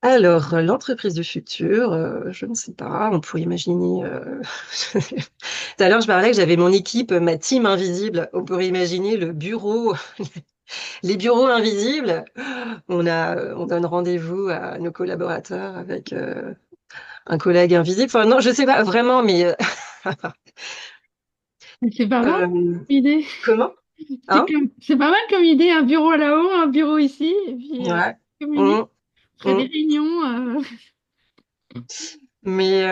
Alors, l'entreprise du futur, je ne sais pas, on pourrait imaginer. Tout à l'heure, je parlais que j'avais mon équipe, ma team invisible. On pourrait imaginer le bureau, les bureaux invisibles. On donne rendez-vous à nos collaborateurs avec un collègue invisible. Enfin, non, je sais pas vraiment, mais C'est pas mal euh, comme idée. comment? Hein? C'est pas mal comme idée, un bureau là-haut, un bureau ici, et puis Ouais. communique, Mm, on ferait des mm. réunions. Mais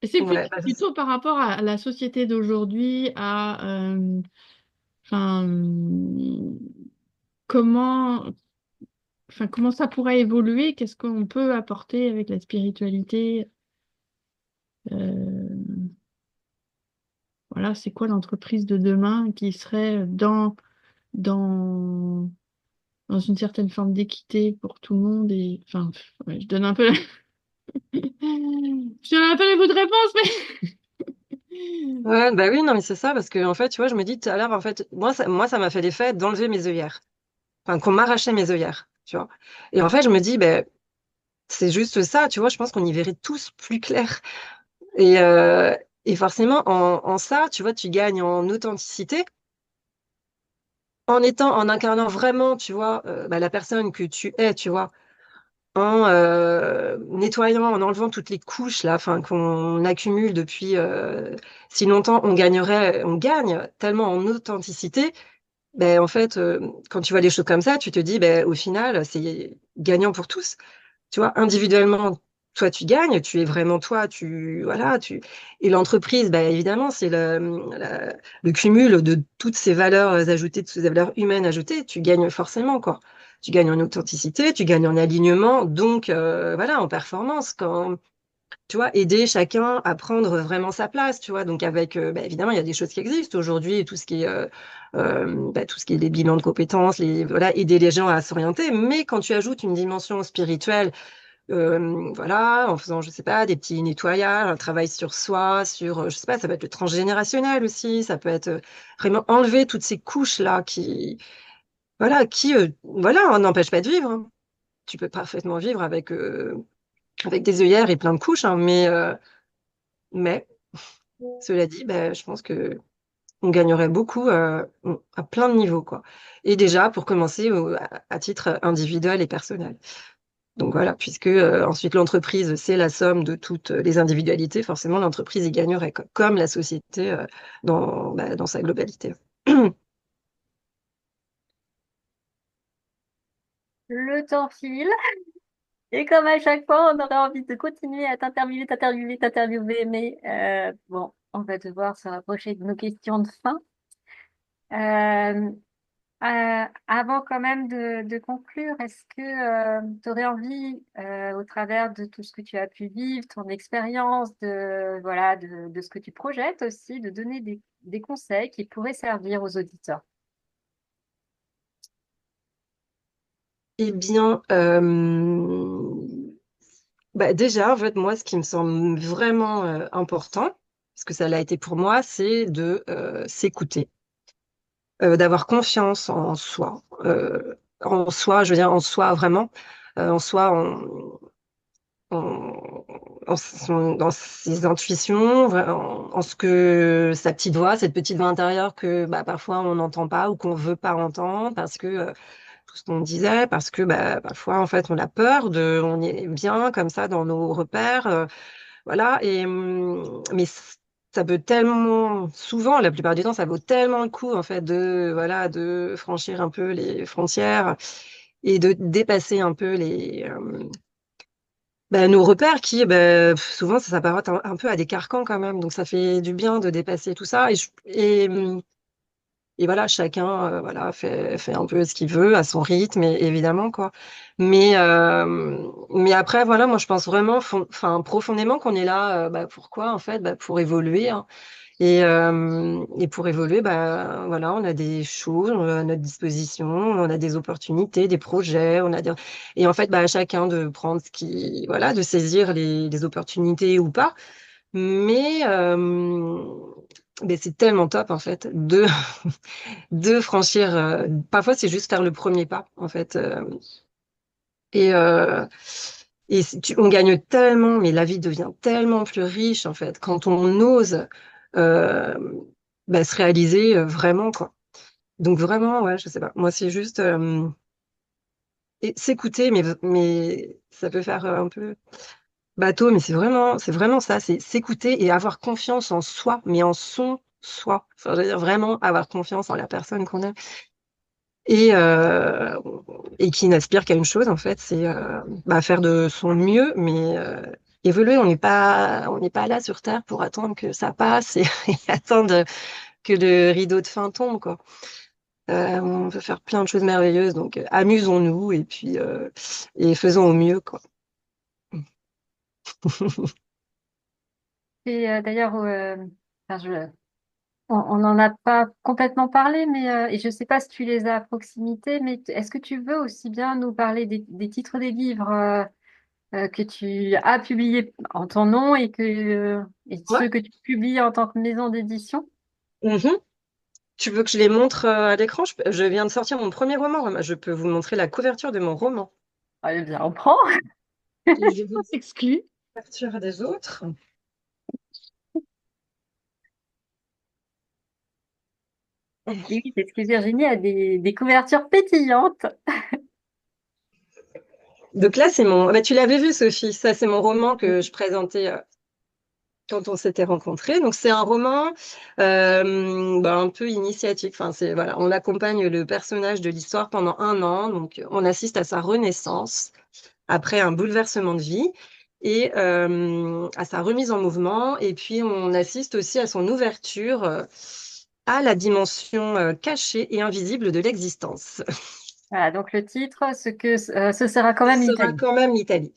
Et c'est ouais, bah, plutôt par rapport à la société d'aujourd'hui, enfin, comment, comment ça pourrait évoluer, qu'est-ce qu'on peut apporter avec la spiritualité, euh, voilà, c'est quoi l'entreprise de demain qui serait dans, dans une certaine forme d'équité pour tout le monde et, enfin, ouais, je donne un peu, je donne un peu les bouts de réponse, mais ouais, bah oui, non, mais c'est ça, parce que en fait, tu vois, je me dis tout à l'heure, en fait, moi, ça m'a fait l'effet d'enlever mes œillères. Enfin, qu'on m'arrachait mes œillères. tu vois. Et en fait, je me dis, ben, c'est juste ça, tu vois, je pense qu'on y verrait tous plus clair. Et, euh, et forcément, en ça, tu vois, tu gagnes en authenticité, en incarnant vraiment, tu vois, bah, la personne que tu es, tu vois, en nettoyant, en enlevant toutes les couches là, enfin, qu'on accumule depuis si longtemps, on gagne tellement en authenticité. Ben, en fait, quand tu vois les choses comme ça, tu te dis, ben, au final, c'est gagnant pour tous. Tu vois, individuellement, toi, tu gagnes, tu es vraiment toi, voilà, et l'entreprise, bah, évidemment, c'est le cumul de toutes ces valeurs ajoutées, de ces valeurs humaines ajoutées, tu gagnes forcément, quoi. Tu gagnes en authenticité, tu gagnes en alignement, donc, voilà, en performance, quand, tu vois, aider chacun à prendre vraiment sa place, tu vois, donc avec, bah, évidemment, il y a des choses qui existent aujourd'hui, tout ce qui est, bah, tout ce qui est les bilans de compétences, voilà, aider les gens à s'orienter, mais quand tu ajoutes une dimension spirituelle, voilà, en faisant, je sais pas, des petits nettoyages, un travail sur soi, je sais pas, ça peut être le transgénérationnel aussi, ça peut être vraiment enlever toutes ces couches-là voilà, on n'empêche pas de vivre, hein. Tu peux parfaitement vivre avec des œillères et plein de couches, hein, mais, cela dit, ben, je pense que on gagnerait beaucoup à plein de niveaux, quoi. Et déjà, pour commencer, à titre individuel et personnel. Donc voilà, puisque ensuite l'entreprise, c'est la somme de toutes les individualités, forcément l'entreprise y gagnerait, quoi, comme la société dans sa globalité. Le temps file. Et comme à chaque fois, on aurait envie de continuer à t'interviewer, mais bon, on va devoir se rapprocher de nos questions de fin. Euh, Avant quand même de conclure, est-ce que tu aurais envie, au travers de tout ce que tu as pu vivre, ton expérience, voilà, de ce que tu projettes aussi, de donner des conseils qui pourraient servir aux auditeurs? Eh bien, bah déjà, en fait, moi, ce qui me semble vraiment important, parce que ça l'a été pour moi, c'est de s'écouter, d'avoir confiance en soi, je veux dire en soi vraiment, en soi, en, dans ses intuitions, en ce que sa petite voix, cette petite voix intérieure que bah, parfois on n'entend pas ou qu'on veut pas entendre parce que tout ce qu'on disait, parce que bah, parfois en fait on a peur on est bien comme ça dans nos repères, voilà. Mais ça peut tellement, souvent, la plupart du temps, ça vaut tellement le coup en fait voilà, de franchir un peu les frontières et de dépasser un peu nos repères qui, souvent, ça s'apparente un peu à des carcans quand même. Donc, ça fait du bien de dépasser tout ça. Et voilà, chacun voilà, fait un peu ce qu'il veut à son rythme, évidemment, quoi. Mais après, voilà, moi, je pense vraiment, enfin, profondément qu'on est là. Pourquoi, en fait? Pour évoluer, hein. Et pour évoluer, voilà, on a des choses à notre disposition, on a des opportunités, des projets, et en fait, à chacun de prendre voilà, de saisir les opportunités ou pas. Mais, c'est tellement top en fait de franchir. Parfois, c'est juste faire le premier pas en fait. Et, euh, on gagne tellement, mais la vie devient tellement plus riche en fait quand on ose euh, se réaliser vraiment quoi. Donc vraiment, ouais, je sais pas. Moi, c'est juste et s'écouter, mais ça peut faire un peu bateau, mais c'est vraiment ça, c'est s'écouter et avoir confiance en soi, mais en son soi. Enfin, je veux dire vraiment avoir confiance en la personne qu'on est et euh, et qui n'aspire qu'à une chose en fait, c'est faire de son mieux, mais évoluer. On n'est pas là sur Terre pour attendre que ça passe et, et attendre que le rideau de fin tombe, quoi. On peut faire plein de choses merveilleuses, donc amusons-nous et puis et faisons au mieux, quoi. Et d'ailleurs, enfin, on n'en a pas complètement parlé, mais et je ne sais pas si tu les as à proximité, mais est-ce que tu veux aussi bien nous parler des titres des livres que tu as publiés en ton nom et et Ouais. ceux que tu publies en tant que maison d'édition? Mhm. Tu veux que je les montre à l'écran? Je viens de sortir mon premier roman. Je peux vous montrer la couverture de mon roman. Allez, bien, on prend. Et je vais vous Exclu. la couverture des autres. Et oui, parce que Virginie a des couvertures pétillantes. Donc là, c'est mon. Bah, tu l'avais vu, Sophie. Ça, c'est mon roman que je présentais quand on s'était rencontrés. Donc c'est un roman un peu initiatique. Enfin, c'est voilà, on accompagne le personnage de l'histoire pendant 1 an. Donc on assiste à sa renaissance après un bouleversement de vie et à sa remise en mouvement. Et puis on assiste aussi à son ouverture à la dimension cachée et invisible de l'existence. Voilà, donc le titre, ce sera quand Ce même sera l'Italie. quand même l'Italie.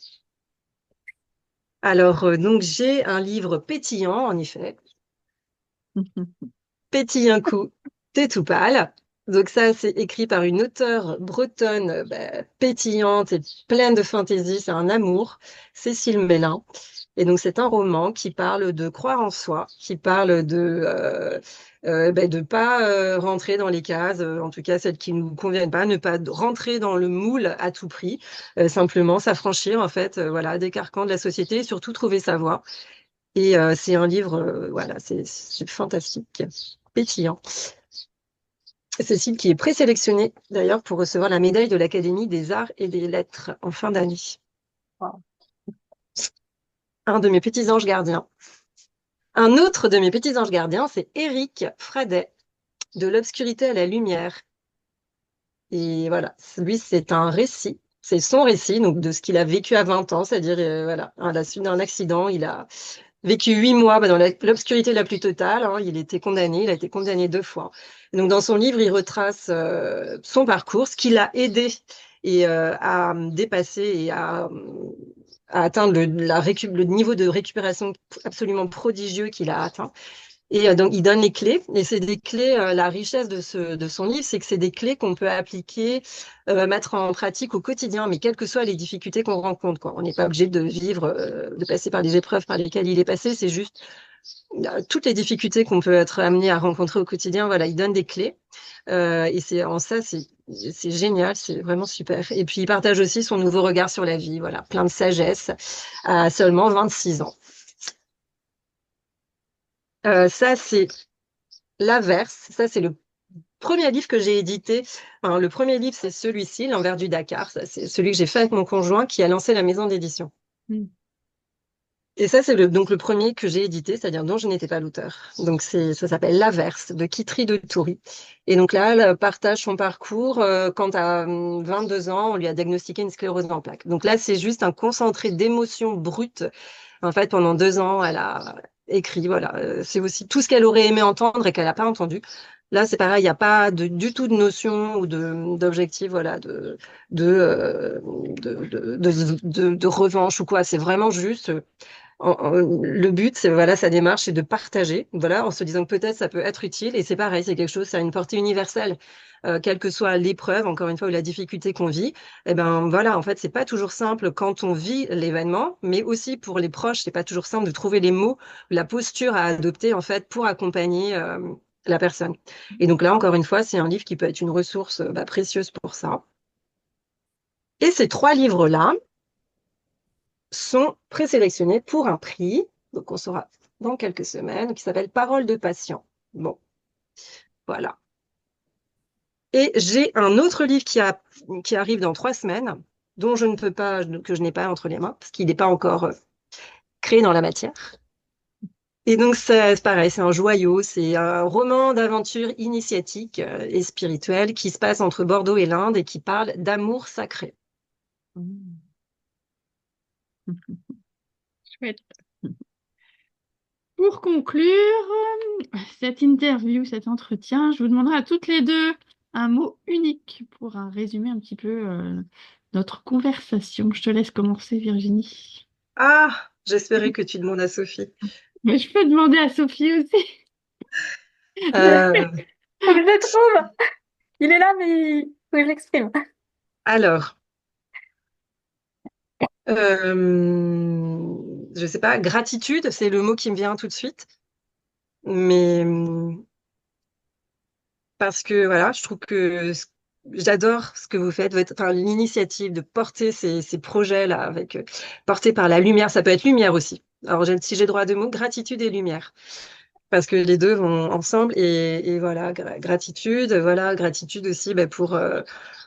Alors donc j'ai un livre pétillant en effet. Pétille un coup, t'es tout pâle. Donc ça, c'est écrit par une auteure bretonne pétillante et pleine de fantaisie. C'est un amour, Cécile Mélin. Et donc c'est un roman qui parle de croire en soi, qui parle de pas rentrer dans les cases, en tout cas celles qui nous conviennent pas, ne pas rentrer dans le moule à tout prix, simplement s'affranchir en fait, voilà, des carcans de la société et surtout trouver sa voie. Et c'est un livre, voilà, c'est fantastique, pétillant. Cécile qui est présélectionnée d'ailleurs pour recevoir la médaille de l'Académie des Arts et des Lettres en fin d'année. Wow. Un de mes petits anges gardiens. Un autre de mes petits anges gardiens, c'est Éric Fradet, de l'obscurité à la lumière. Et voilà, lui, c'est un récit. C'est son récit, donc de ce qu'il a vécu à 20 ans, c'est-à-dire, voilà, à la suite d'un accident, il a vécu 8 mois dans l'obscurité la plus totale. Hein. Il a été condamné 2 fois. Donc, dans son livre, il retrace son parcours, ce qui l'a aidé et à dépasser et à atteindre le niveau de récupération absolument prodigieux qu'il a atteint. Et donc, il donne les clés. Et c'est des clés, la richesse de son livre, c'est que c'est des clés qu'on peut appliquer, mettre en pratique au quotidien, mais quelles que soient les difficultés qu'on rencontre, quoi. On n'est pas obligé de vivre, de passer par les épreuves par lesquelles il est passé. C'est juste toutes les difficultés qu'on peut être amené à rencontrer au quotidien. Voilà, il donne des clés. Et c'est en ça, c'est génial, c'est vraiment super. Et puis, il partage aussi son nouveau regard sur la vie. Voilà, plein de sagesse à seulement 26 ans. Ça, c'est L'Averse, ça c'est le premier livre que j'ai édité. Enfin, le premier livre, c'est celui-ci, L'Envers du Dakar. Ça, c'est celui que j'ai fait avec mon conjoint qui a lancé la maison d'édition. Mm. Et ça, c'est donc le premier que j'ai édité, c'est-à-dire dont je n'étais pas l'auteur. Donc, ça s'appelle L'Averse de Kitry de Toury. Et donc là, elle partage son parcours. Quand à 22 ans, on lui a diagnostiqué une sclérose en plaques. Donc là, c'est juste un concentré d'émotions brutes. En fait, pendant 2 ans, elle a écrit, voilà. C'est aussi tout ce qu'elle aurait aimé entendre et qu'elle n'a pas entendu. Là, c'est pareil, il n'y a pas du tout de notion ou d'objectif, voilà, de revanche ou quoi. C'est vraiment juste le but, c'est voilà, sa démarche, c'est de partager, voilà, en se disant que peut-être ça peut être utile. Et c'est pareil, c'est quelque chose, ça a une portée universelle, quelle que soit l'épreuve, encore une fois, ou la difficulté qu'on vit. Et ben voilà, en fait, c'est pas toujours simple quand on vit l'événement, mais aussi pour les proches, c'est pas toujours simple de trouver les mots, la posture à adopter en fait pour accompagner la personne. Et donc là, encore une fois, c'est un livre qui peut être une ressource précieuse pour ça. Et ces 3 livres-là sont présélectionnés pour un prix, donc on saura dans quelques semaines, qui s'appelle Parole de patient. Bon, voilà. Et j'ai un autre livre qui arrive dans 3 semaines, dont je ne peux pas, que je n'ai pas entre les mains, parce qu'il n'est pas encore créé dans la matière. Et donc, c'est pareil, c'est un joyau, c'est un roman d'aventure initiatique et spirituelle qui se passe entre Bordeaux et l'Inde et qui parle d'amour sacré. Mm. Chouette. Pour conclure cette interview, cet entretien, je vous demanderai à toutes les deux un mot unique pour résumer un petit peu notre conversation. Je te laisse commencer, Virginie. Ah, j'espérais que tu demandes à Sophie. Mais je peux demander à Sophie aussi. Euh, Faut que je le trouve. Il est là, mais faut que je l'exprime. alors, je sais pas, gratitude, c'est le mot qui me vient tout de suite. Mais parce que voilà, je trouve que j'adore ce que vous faites, enfin, l'initiative de porter ces projets-là, portés par la lumière. Ça peut être lumière aussi. Alors, si j'ai droit à deux mots, gratitude et lumière. Parce que les deux vont ensemble et voilà, gratitude, voilà, gratitude aussi pour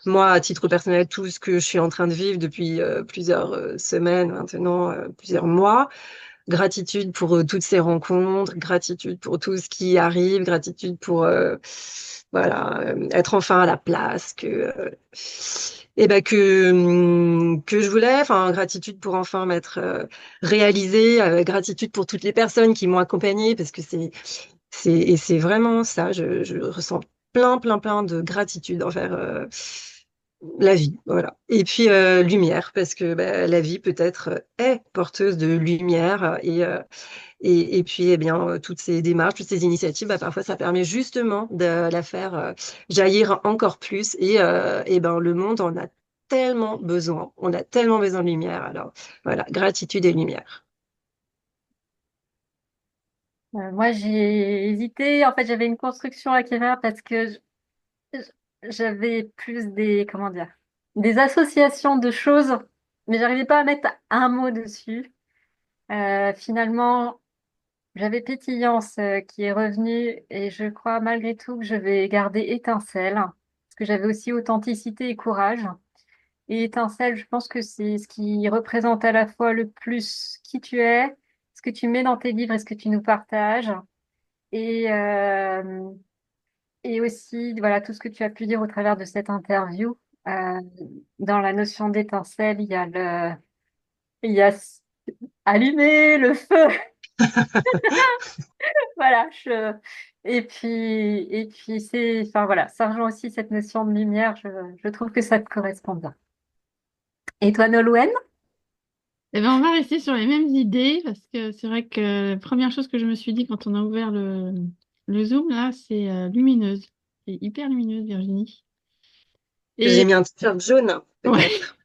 moi, à titre personnel, tout ce que je suis en train de vivre depuis plusieurs semaines, maintenant, plusieurs mois. Gratitude pour toutes ces rencontres, gratitude pour tout ce qui arrive, gratitude pour voilà, être enfin à la place que je voulais, enfin gratitude pour enfin m'être réalisée, gratitude pour toutes les personnes qui m'ont accompagnée parce que c'est vraiment ça, je ressens plein de gratitude envers la vie, voilà. Et puis lumière, parce que la vie peut-être est porteuse de lumière et puis eh bien toutes ces démarches, toutes ces initiatives, parfois ça permet justement de la faire jaillir encore plus et ben le monde en a tellement besoin, on a tellement besoin de lumière. Alors voilà, gratitude et lumière. Moi, j'ai hésité. En fait, j'avais une construction à écrire parce que j'avais plus des, comment dire, des associations de choses, mais j'arrivais pas à mettre un mot dessus. Finalement, j'avais Pétillance qui est revenu et je crois malgré tout que je vais garder Étincelle parce que j'avais aussi authenticité et courage. Et Étincelle, je pense que c'est ce qui représente à la fois le plus qui tu es, ce que tu mets dans tes livres et ce que tu nous partages. Et, euh, et aussi, voilà, tout ce que tu as pu dire au travers de cette interview. Euh, dans la notion d'étincelle, il y a allumer le feu. Voilà. Et puis enfin voilà, ça rejoint aussi cette notion de lumière. Je trouve que ça te correspond bien. Et toi, Nolwenn? Eh ben, on va rester sur les mêmes idées parce que c'est vrai que la première chose que je me suis dit quand on a ouvert le Zoom, là, c'est lumineuse. C'est hyper lumineuse, Virginie. J'ai Et mis un t-shirt jaune, ouais, peut-être.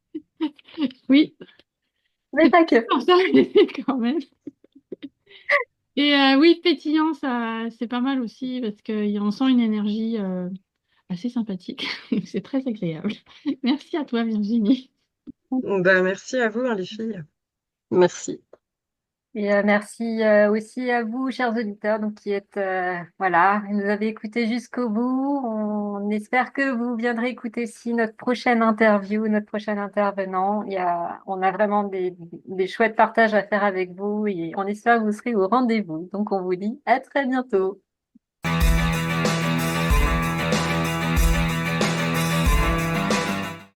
oui, Mais c'est pas pas que. pour ça, mais quand même. Et oui, pétillant, ça, c'est pas mal aussi parce qu'on sent une énergie assez sympathique. C'est très agréable. Merci à toi, Virginie. Merci à vous, hein, les filles. Merci. Et merci aussi à vous, chers auditeurs, donc qui êtes voilà, vous nous avez écoutés jusqu'au bout. On espère que vous viendrez écouter aussi notre prochaine interview, notre prochain intervenant. On a vraiment des chouettes partages à faire avec vous et on espère que vous serez au rendez-vous. Donc on vous dit à très bientôt.